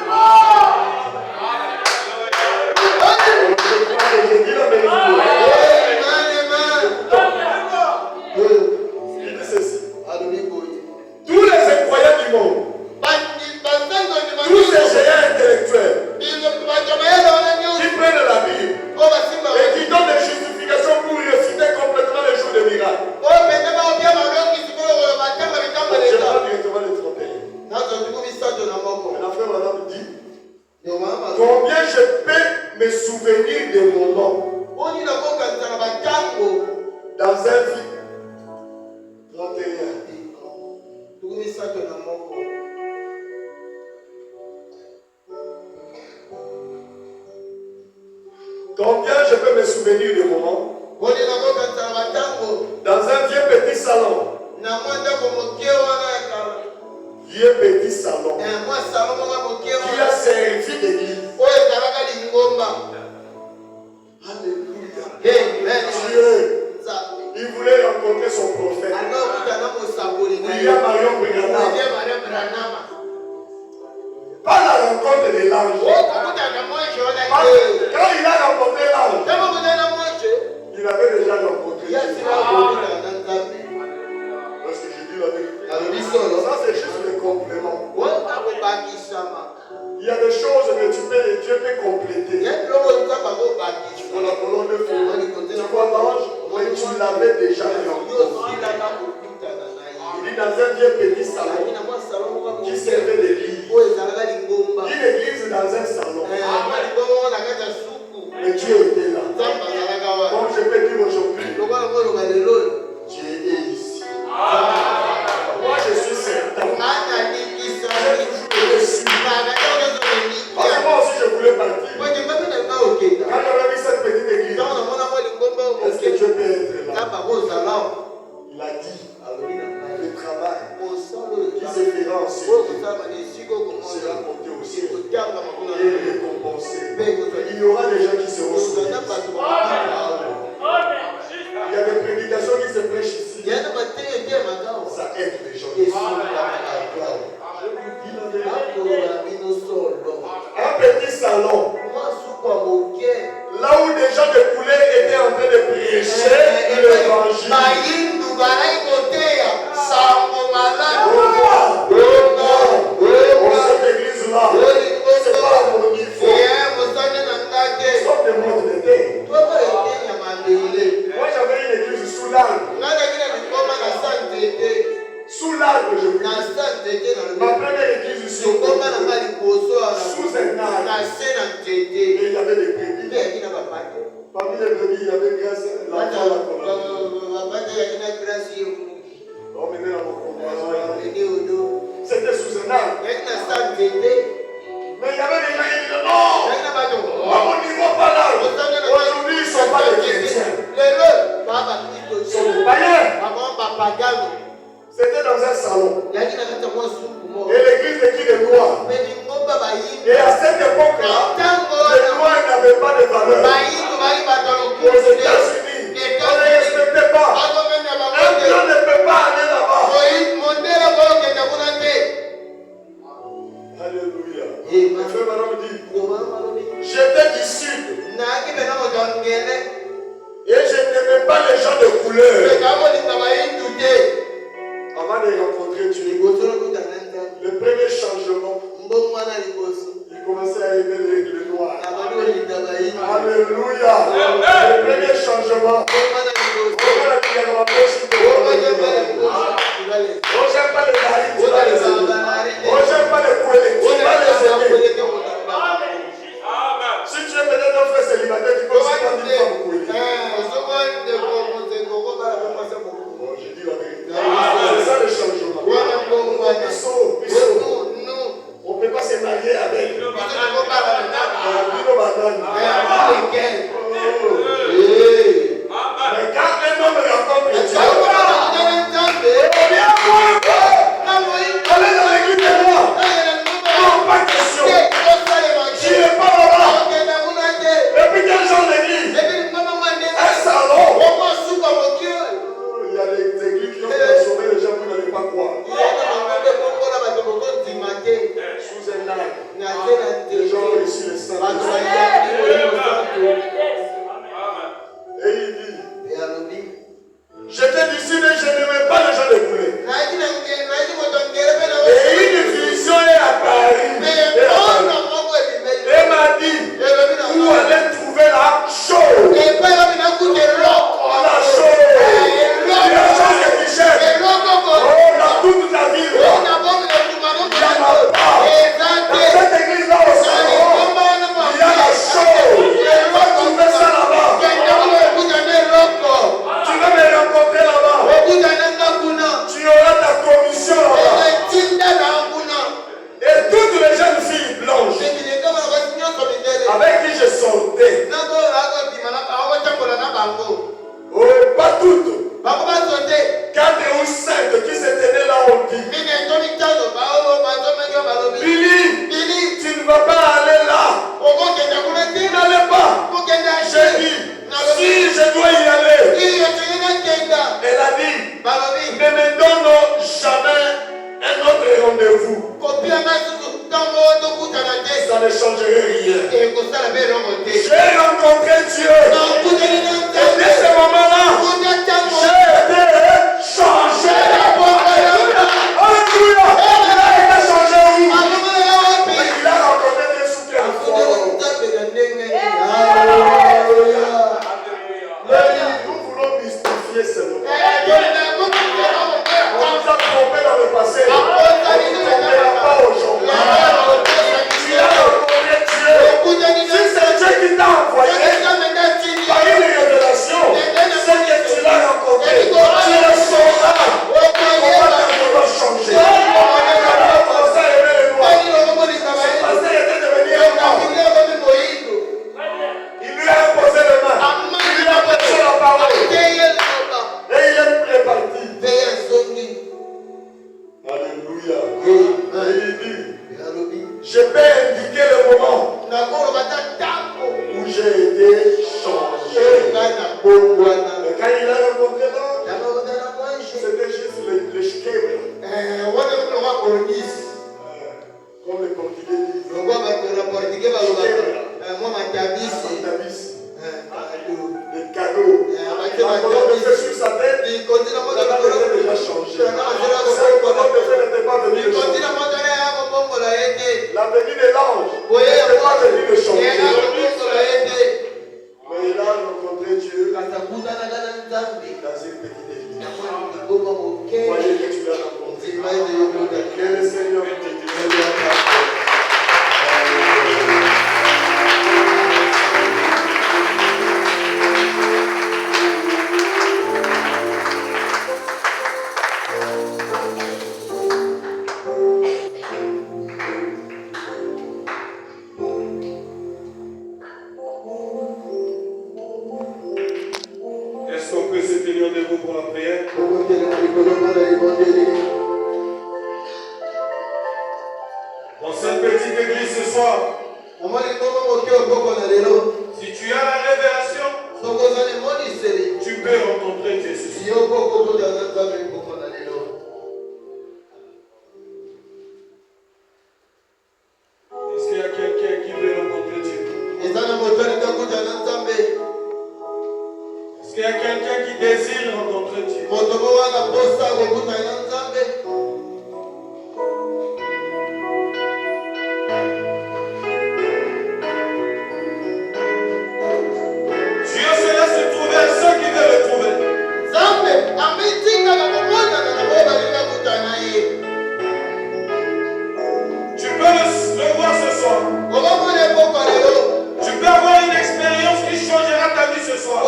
souvenir de moments dans un film. 31. Combien je peux me souvenir de moments dans un vieux petit salon. Vieux petit salon qui a servi d'église. Alléluia. Dieu, il voulait rencontrer son prophète. Il y a Marion Branham. Pas la rencontre de l'ange. Quand il a rencontré l'ange, il avait déjà rencontré Dieu. Parce que je dis la vérité. Ça, c'est juste le complément. Il y a des choses que Dieu peut compléter. Pour la colonne de feu. Tu vois l'ange, mais tu l'avais déjà rencontré. Il dit dans un vieux petit salon qui servait d'église. Une église dans un salon. Mais Dieu était là. Comme je peux dire aujourd'hui, Dieu est ici. Moi je suis certain. J'ai toujours reçu. Parce que moi aussi je voulais partir. Quand j'avais vu cette petite église, est-ce que Dieu peut être là? Il a dit, le travail qui se fera en sécurité sera compté aussi et récompensé. Il y aura des gens qui seront sauvés. Il y a des prédications qui se prêchent ici. Ça aide les gens. Un petit salon. Là où des gens de couleur étaient en train de prêcher l'évangile. Pour cette église-là, c'est pas à mon niveau. Sauf le monde de terre. Moi j'avais une église sous l'arbre. Sous l'arbre, je veux dire. Ma première église ici, sous un arbre. Et il y avait des brebis. Parmi les brebis, il y avait grâce à l'enfant la colonne. On menait dans mon compagnon. C'était sous un arbre. Mais il y avait des gens qui disaient non, à mon niveau, pas là. Aujourd'hui, ils ne sont pas des chrétiens. Ils sont des païens. C'était dans un salon. Et l'église de qui de Noir. Et à cette époque-là, les Noirs n'avaient pas de valeur. Aux États-Unis, on ne les respectait pas. Un blanc ne peut pas aller là-bas. Alléluia. Le frère Manon dit, j'étais du sud. Et je n'aimais pas les gens de couleur. Avant de rencontrer Dieu, le premier changement, il commençait à aimer les noirs. Alléluia. Le premier changement, oh, j'aime pas les barils, tu vas les aimer. Oh, j'aime pas les couilles, tu vas les aimer. Si tu es peut-être un frère célibataire, tu peux aussi prendre une femme couille. Oh, j'ai dit la vérité. C'est ça le changement. On ne peut pas se marier avec Bino Banane. Mais rien. J'ai rencontré Dieu. Et dès ce moment-là, j'ai été changé. Alléluia. Alléluia. Il a été changé où? Il a rencontré Dieu sous quelle forme? Nous voulons mystifier ce nom. On nous a trompé dans le passé. On ne nous trompera pas aujourd'hui. Tu as rencontré Dieu. Si c'est Dieu qui t'a envoyé par une révélation, c'est que tu l'as rencontré. Tu le sauras. Comment ta vie va changer. Quand tu as commencé à aimer le noir, ce pasteur était devenu un noir. Il lui a imposé les mains. Il lui a prêché la parole. Et il est parti. Alléluia. Et il dit, je peux indiquer le moment où j'ai été changé. Et quand il a rencontré l'homme, c'était juste le schème. Comme les Portugais disent. Le cadeau. La colonne de feu sur sa tête, la tête était déjà changée. Cette colonne de feu n'était pas venue le changer. La venue de l'ange n'était pas venue le changer. Mais il a rencontré Dieu dans une petite église. Voyez que tu l'as rencontré. Que le Seigneur te dise. Pour la prière. Dans cette petite église ce soir, si tu as la révélation, tu peux rencontrer Jésus. Est-ce qu'il y a quelqu'un qui veut rencontrer Dieu? Est-ce qu'il y a quelqu'un qui désire rencontrer Dieu? Dieu se laisse trouver à ceux qui veulent le trouver. Tu peux le voir ce soir. Tu peux avoir une expérience qui changera ta vie ce soir.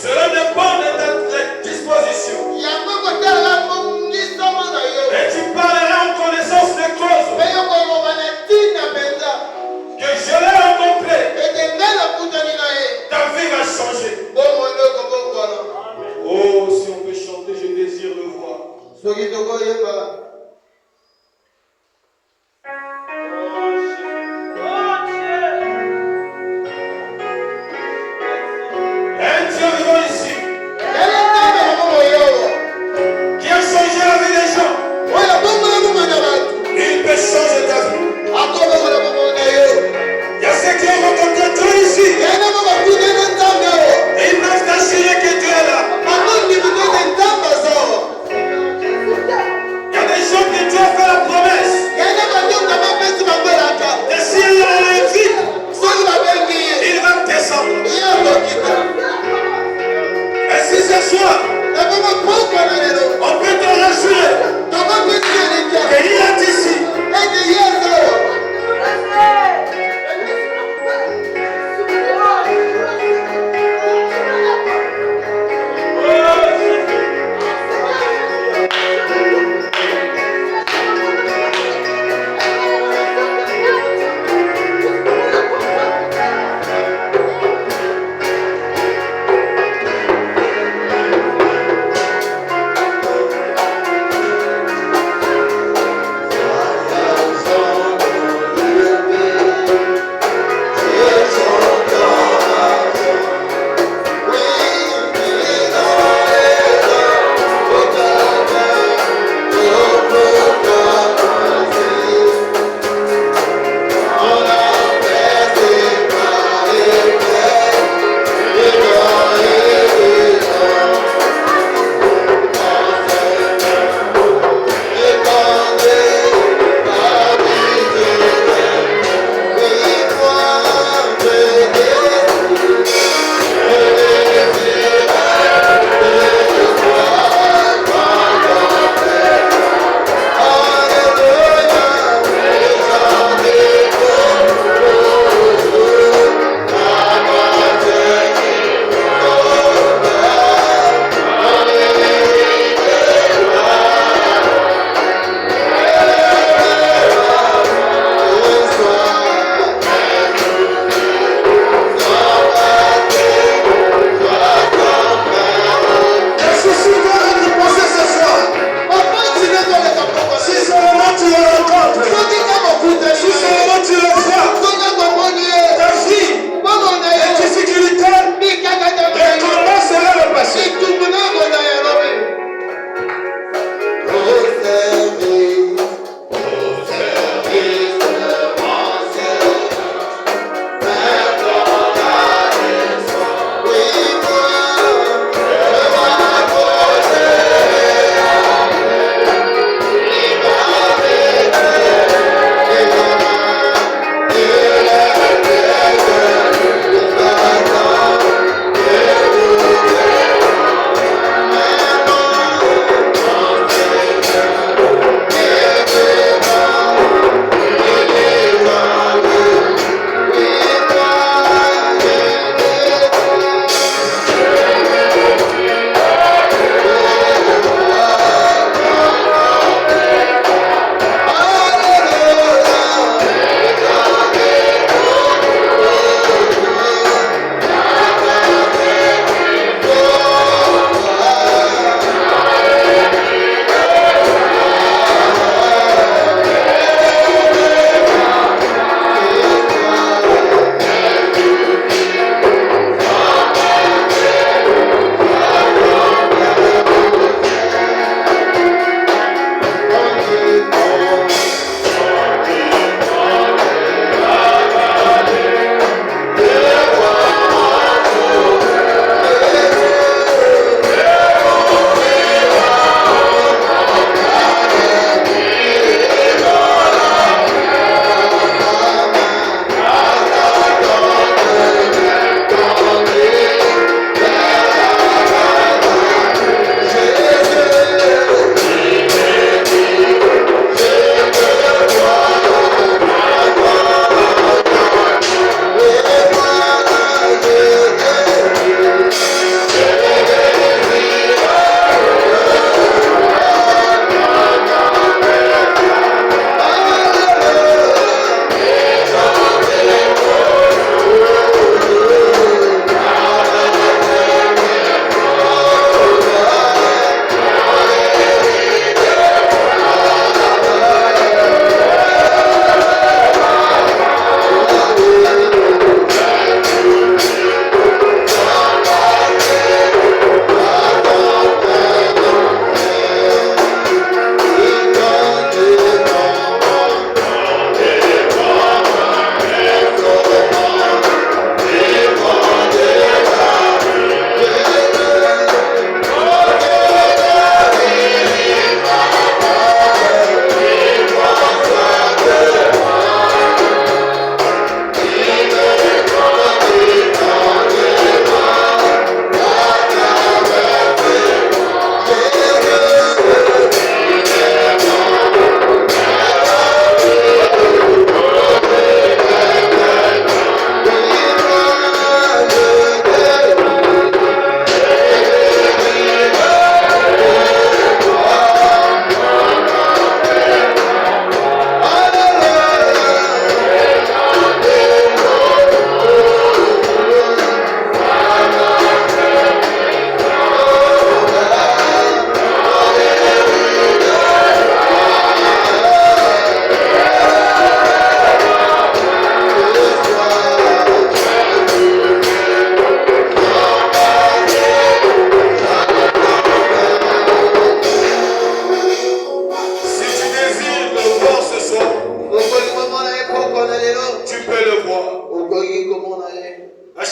Cela dépend de ta disposition. Et tu parleras en connaissance de cause. Que je l'ai rencontré. Ta vie va changer. Oh, si on peut chanter, je désire le voir. Il peut changer ta vie. Il y a ceux qui ont rencontré Dieu ici. Et ils peuvent t'assurer que Dieu est là. Il y a des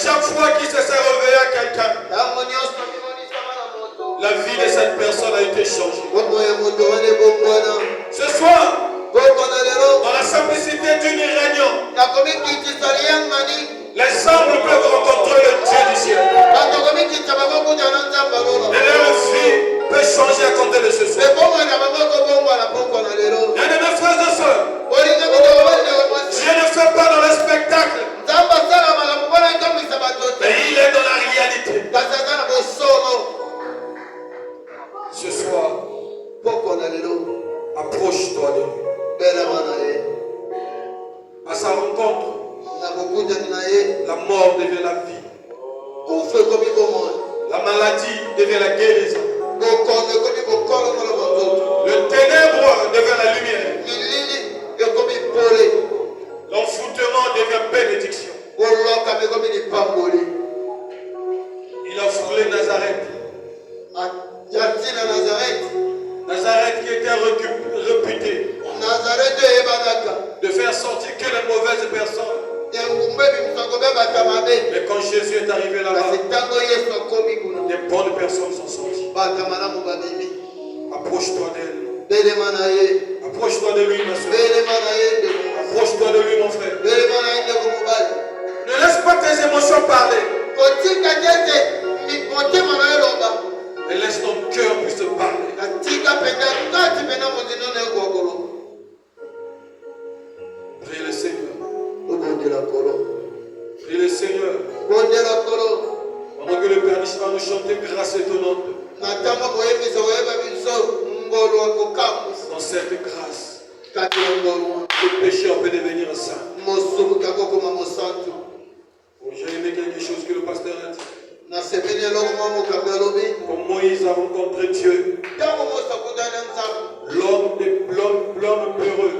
chaque fois qu'il se s'est réveillé à quelqu'un, la vie de cette personne a été changée. Ce soir, dans la simplicité d'une réunion, les hommes peuvent rencontrer le Dieu du ciel. Et leur vie peut changer à compter de ce soir. Bien-aimés frères et sœurs, Dieu ne fait pas dans le spectacle, mais il est dans la réalité. Ce soir, approche-toi de lui. À sa rencontre, la mort devient la vie. La maladie devient la guérison. Le ténèbre devient la lumière. L'enfoutement devient bénédiction. Il a foulé Nazareth. Nazareth qui était réputé de faire sortir que les mauvaises personnes. Mais quand Jésus est arrivé là-bas, des bonnes personnes sont sorties. Approche-toi d'elle. Approche-toi de lui, ma soeur. Approche-toi de lui, mon frère. Ne laisse pas tes émotions parler. Mais laisse ton cœur puisse parler. Prie le Seigneur. Prie le Seigneur. Pendant que le Père va nous chanter grâce étonnante. Dans cette grâce, le pécheur peut devenir saint. J'ai aimé quelque chose que le pasteur a dit. Comme Moïse a rencontré Dieu, l'homme peureux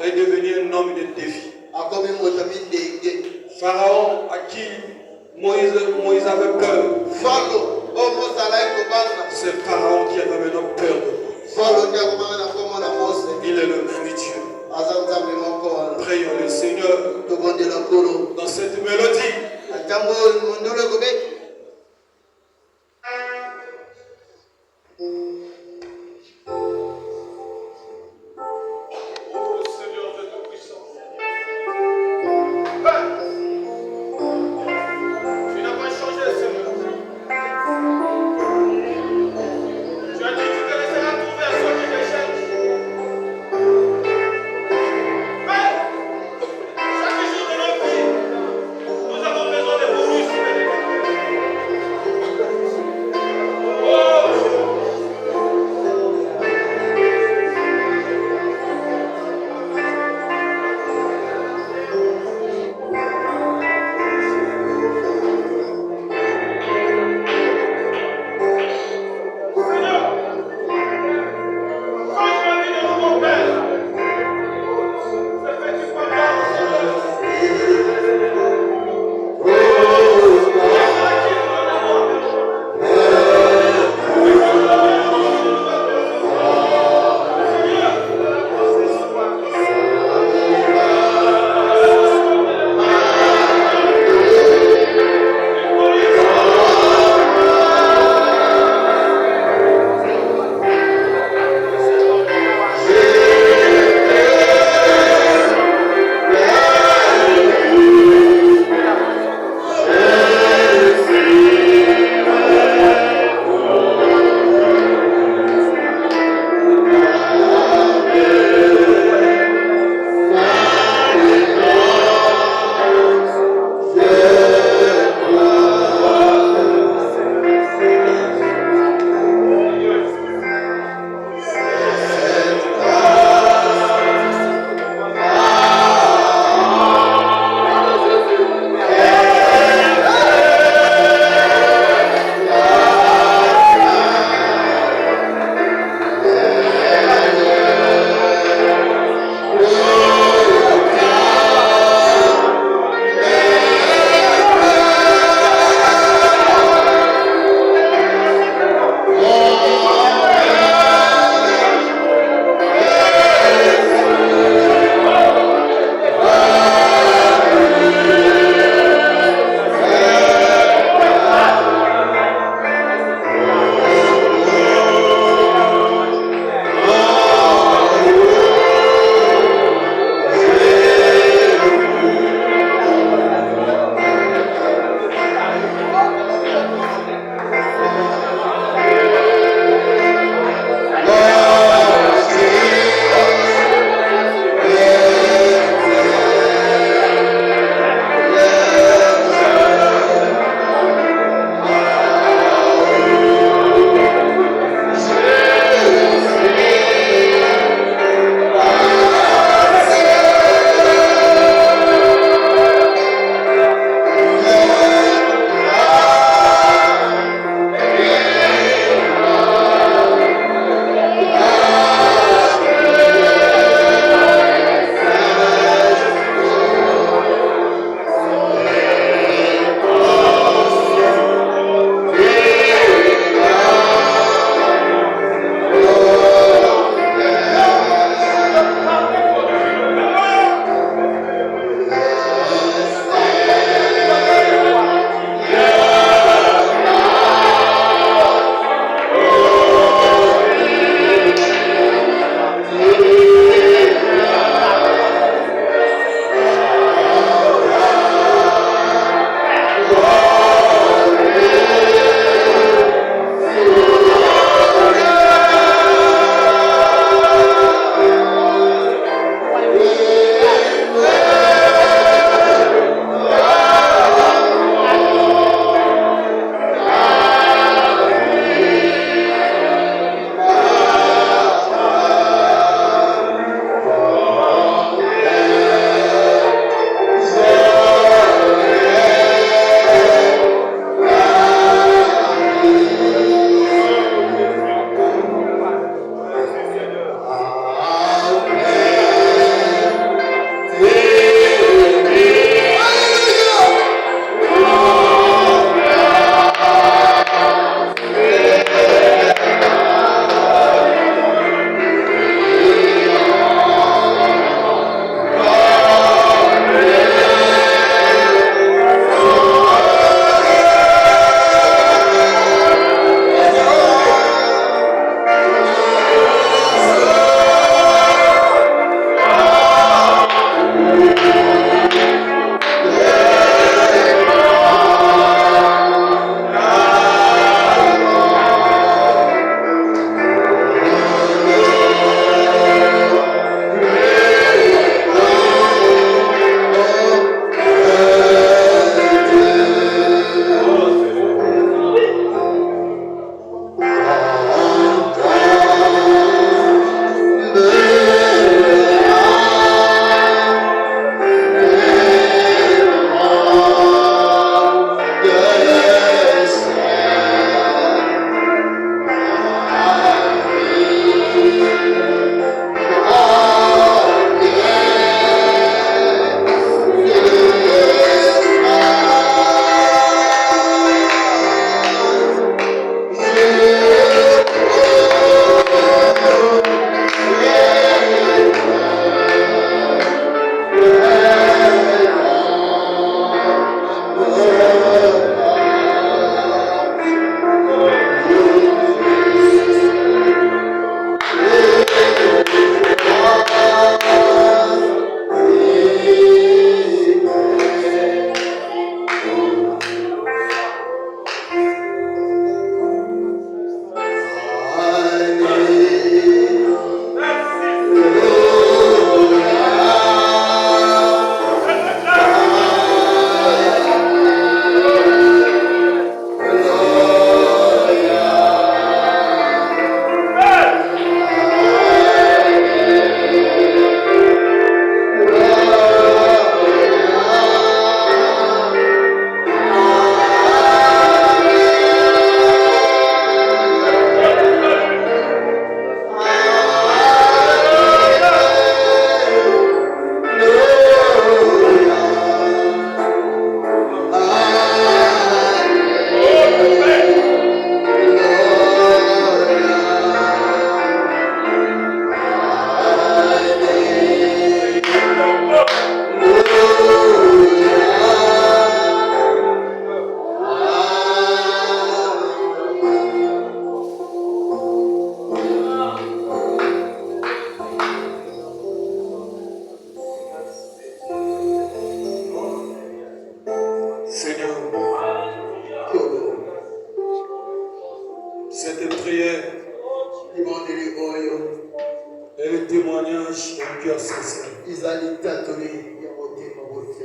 est devenu un homme de défi. Pharaon à qui Moïse avait peur, c'est Pharaon qui avait maintenant peur de Moïse. Il est le même Dieu. Prions le Seigneur dans cette mélodie. Nous avons besoin de bonus.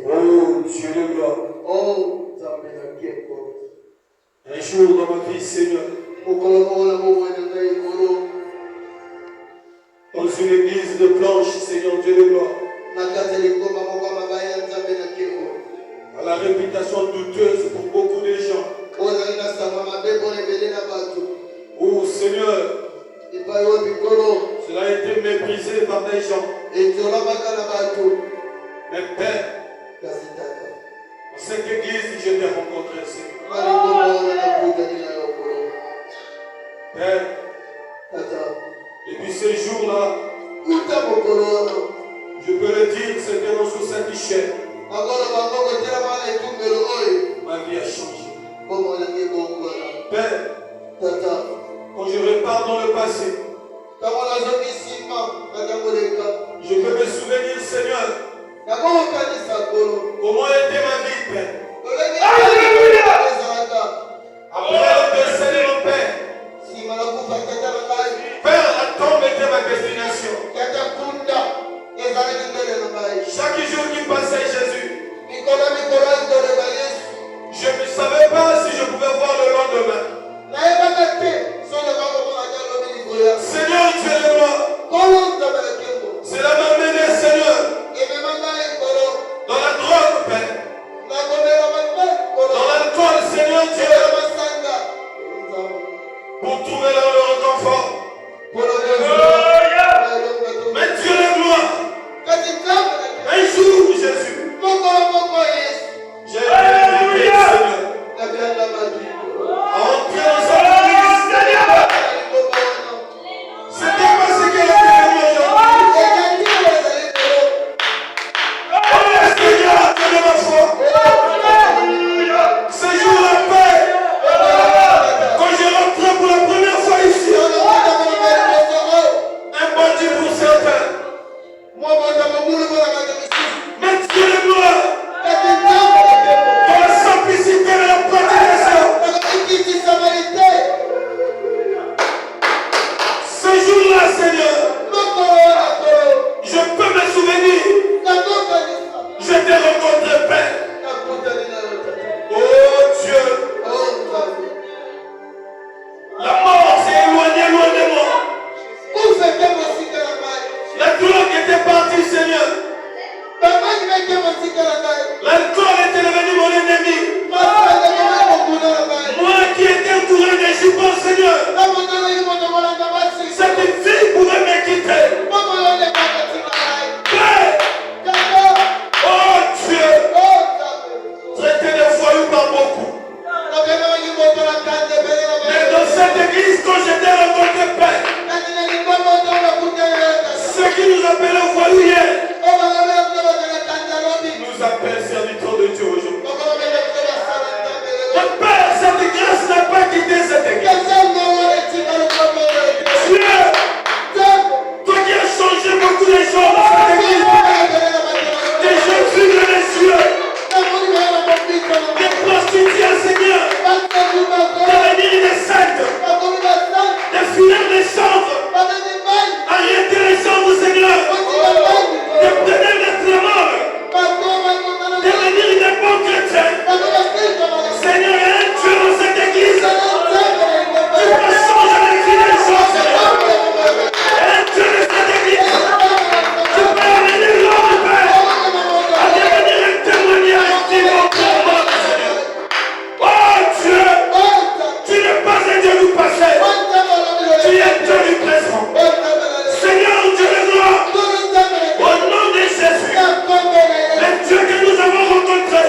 Oh Dieu de gloire. Un jour dans ma vie, Seigneur, dans une église de planches, Seigneur Dieu de gloire, à la réputation douteuse pour beaucoup de gens. Oh Seigneur, cela a été méprisé par des gens. Mais Père, dans cette église, je t'ai rencontré, Seigneur. Père, depuis ces jours-là, je peux le dire, c'était dans sous cette chaîne. Ma vie a changé. Père, quand je repars dans le passé, je peux me souvenir, Seigneur, comment était ma vie, Père. Après le décès de mon Père, Père, la tombe était ma destination. Chaque jour qui passait, Jésus, je ne savais pas si je pouvais voir le lendemain. Seigneur, tu es le roi. Cela m'a mené, Seigneur, dans la drogue, Père. Dans l'alcool, Seigneur Dieu, pour trouver le réconfort. Mais Dieu est gloire. Un jour, Jésus, j'ai été invité, Seigneur, à entrer dans sa église. C'était pas ce qu'elle a fait aujourd'hui. Oh Seigneur, Dieu de ma foi. Ce jour la paix, quand je rentrais pour la première fois ici, un bandit pour certains. Mais Dieu de gloire, dans la simplicité de la prédication, ce jour-là, Seigneur, je peux me souvenir, je t'ai rencontré, Père. Oh Dieu, la mort s'est éloignée loin de moi. La drogue était partie, Seigneur. L'alcool était devenu mon ennemi. Moi qui étais entouré des jupons, Seigneur, cette fille pouvait me quitter. Père, oh Dieu, traité de voyous par beaucoup. Mais dans cette église, quand j'étais rencontré, Père, ceux qui nous appelaient voyous hier, nous appellent serviteurs de Dieu aujourd'hui. Mon Père, cette grâce n'a pas quitté cette église. Dieu, toi qui as changé beaucoup de choses dans cette église, des gens vivent les yeux, des prostituées, Seigneur, devenir des saintes, des filets des chambres, arrêter les chambres, Seigneur, des preneurs des tremors, devenir des bons chrétiens. Seigneur, il y a un Dieu dans cette église qui peut changer les vies des gens, Seigneur. Il y a un Dieu dans cette église qui peut amener l'homme, Père, à devenir un témoignage vivant pour moi, Seigneur. Oh Dieu, tu n'es pas un Dieu du passé, tu es un Dieu du présent. Seigneur, Dieu de gloire, au nom de Jésus, le Dieu que nous avons rencontré,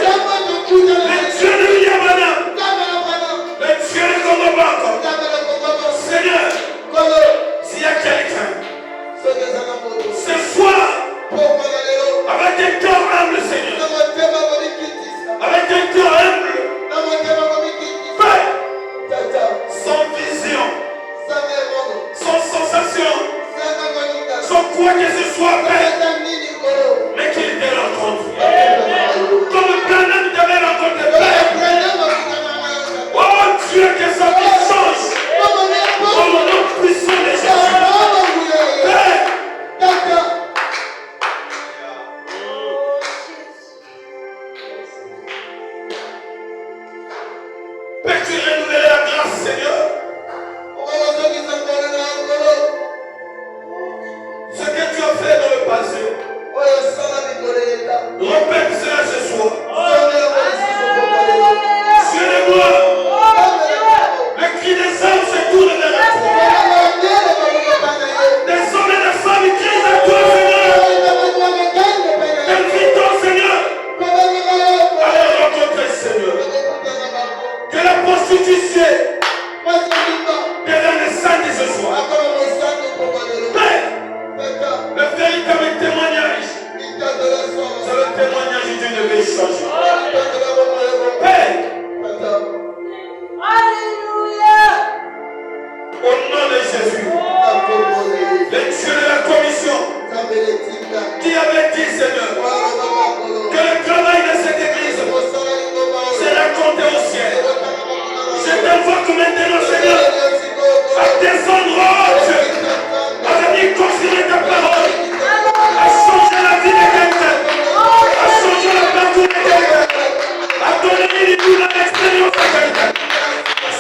bénis-nous dans l'expérience de quelqu'un.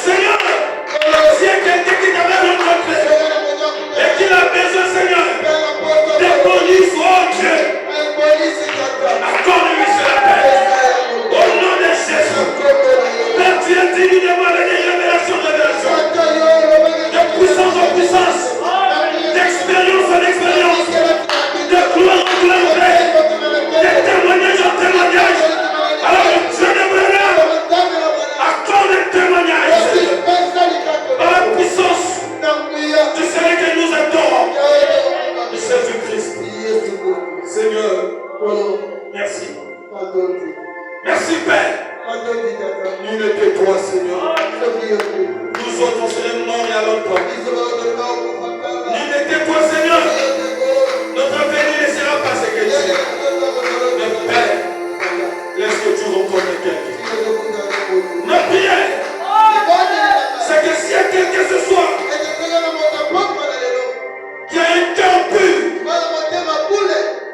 Seigneur, s'il y a quelqu'un qui t'avait rencontré et qui a besoin, Seigneur, de police, oh Dieu, accorde-lui la paix. Au nom de Jésus. Père, tu es digne de demander des révélations, de puissance en puissance, d'expérience en expérience, de gloire en gloire, de témoignage en témoignage. Alors le Dieu d'Abraham accorde un témoignage par la puissance de celui que nous adorons, de Jésus-Christ. Seigneur, merci. Merci Père. Nul n'est que toi, Seigneur. Nous autres, on serait morts il y a longtemps. Nul n'est que toi, Seigneur. Notre avenir ne sera pas ce que tu es. Mais Père, laisse que tu rencontres quelqu'un. Notre prière, c'est que s'il y a quelqu'un ce soir qui a un cœur pur,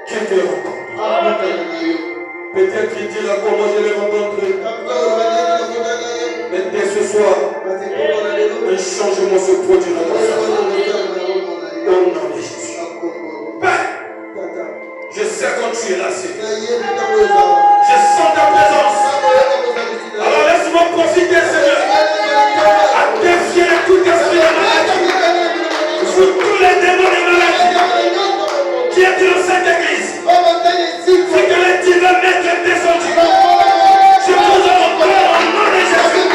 qu'il te rencontre. Peut-être qu'il dira comment je l'ai rencontré. Mais dès ce soir, un changement se produira dans sa vie. Au nom de Jésus. Père, je sais quand tu es là, Seigneur. Je sens ta présence. Alors laisse-moi profiter, Seigneur, à défier tout esprit de maladie. Sur tous les démons de maladie qui est dans cette église. C'est que le divin maître est descendu. Je vous en prie au nom de Jésus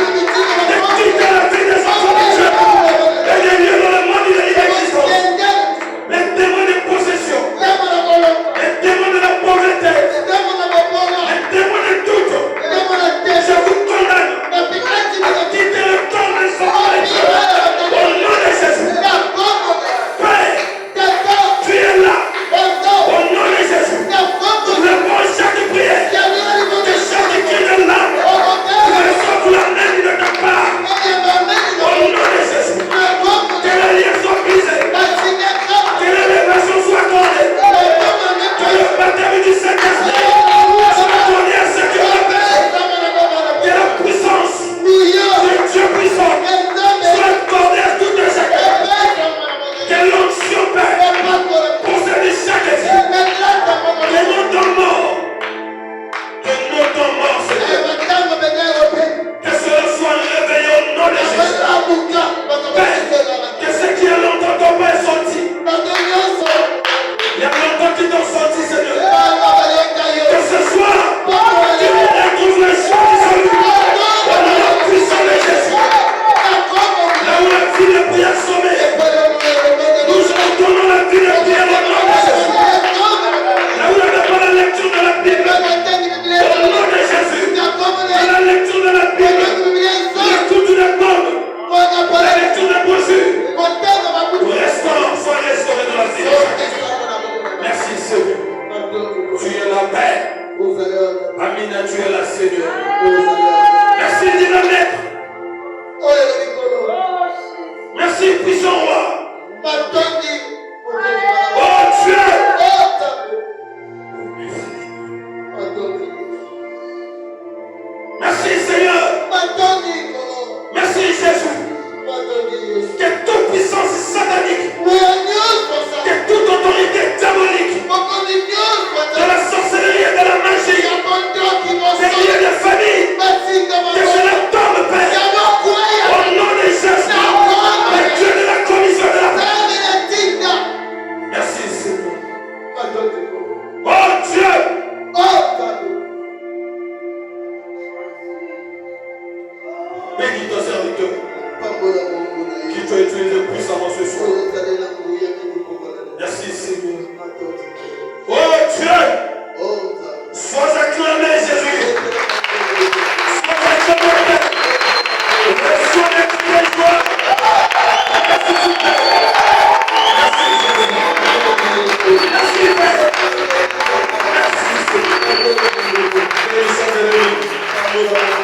de quitter la vie des enfants de Dieu et de lieux dans le monde de l'inexistence. Les démons de possession, les démons de la pauvreté, les démons de doute. Je vous condamne à quitter le corps des enfants de Dieu au nom de Jésus. Père, tu es là au nom de Jésus. Réponds chaque prière, que chaque cri de l'âme reçoive la main de ta part. Au nom de Jésus, que les liens soient brisés, que l'élévation soit accordée, que le baptême du Saint-Esprit soit accordé à ceux qui ont appelé, que la puissance de Dieu puissant soit accordée à tout un chacun, que l'onction Père possède chaque vie, que nous sommes morts, Seigneur, que cela soit réveillé au nom de Jésus. Père, que ceux qui ont longtemps ton Père est sorti, il y a longtemps qu'ils t'ont sorti, Seigneur, que ce soir, tu retrouves le chant du salut, au nom puissant de Jésus. Là où la vie de prière sommeille, nous ordonnons la vie de prière au nom de Jésus. Là où il n'y avait pas la lecture de la Bible, au nom de Jésus, la lecture de la Bible, l'écoute de la bonne, la lecture de la brochure, soit restauré dans la vie. Merci Seigneur. Tu es la paix. Amina, tu es la Seigneur. Merci divin maître. Merci puissant roi. Oh Dieu. Merci Seigneur. Merci Jésus. Que toute puissance satanique, que toute autorité diabolique, de la sorcellerie et de la magie, des liens de famille, que cela tombe, Père, au nom de Jésus, le Dieu de la commission de la paix. Merci Seigneur. Oh Dieu. Bénis ton serviteur qui t'a utilisé puissamment ce soir. Merci Seigneur. Oh Dieu, sois acclamé Jésus. Sois acclamé. Reçois les cris de joie. Merci Seigneur. Merci Jésus. Merci Père. Merci Seigneur. Bénissons-le.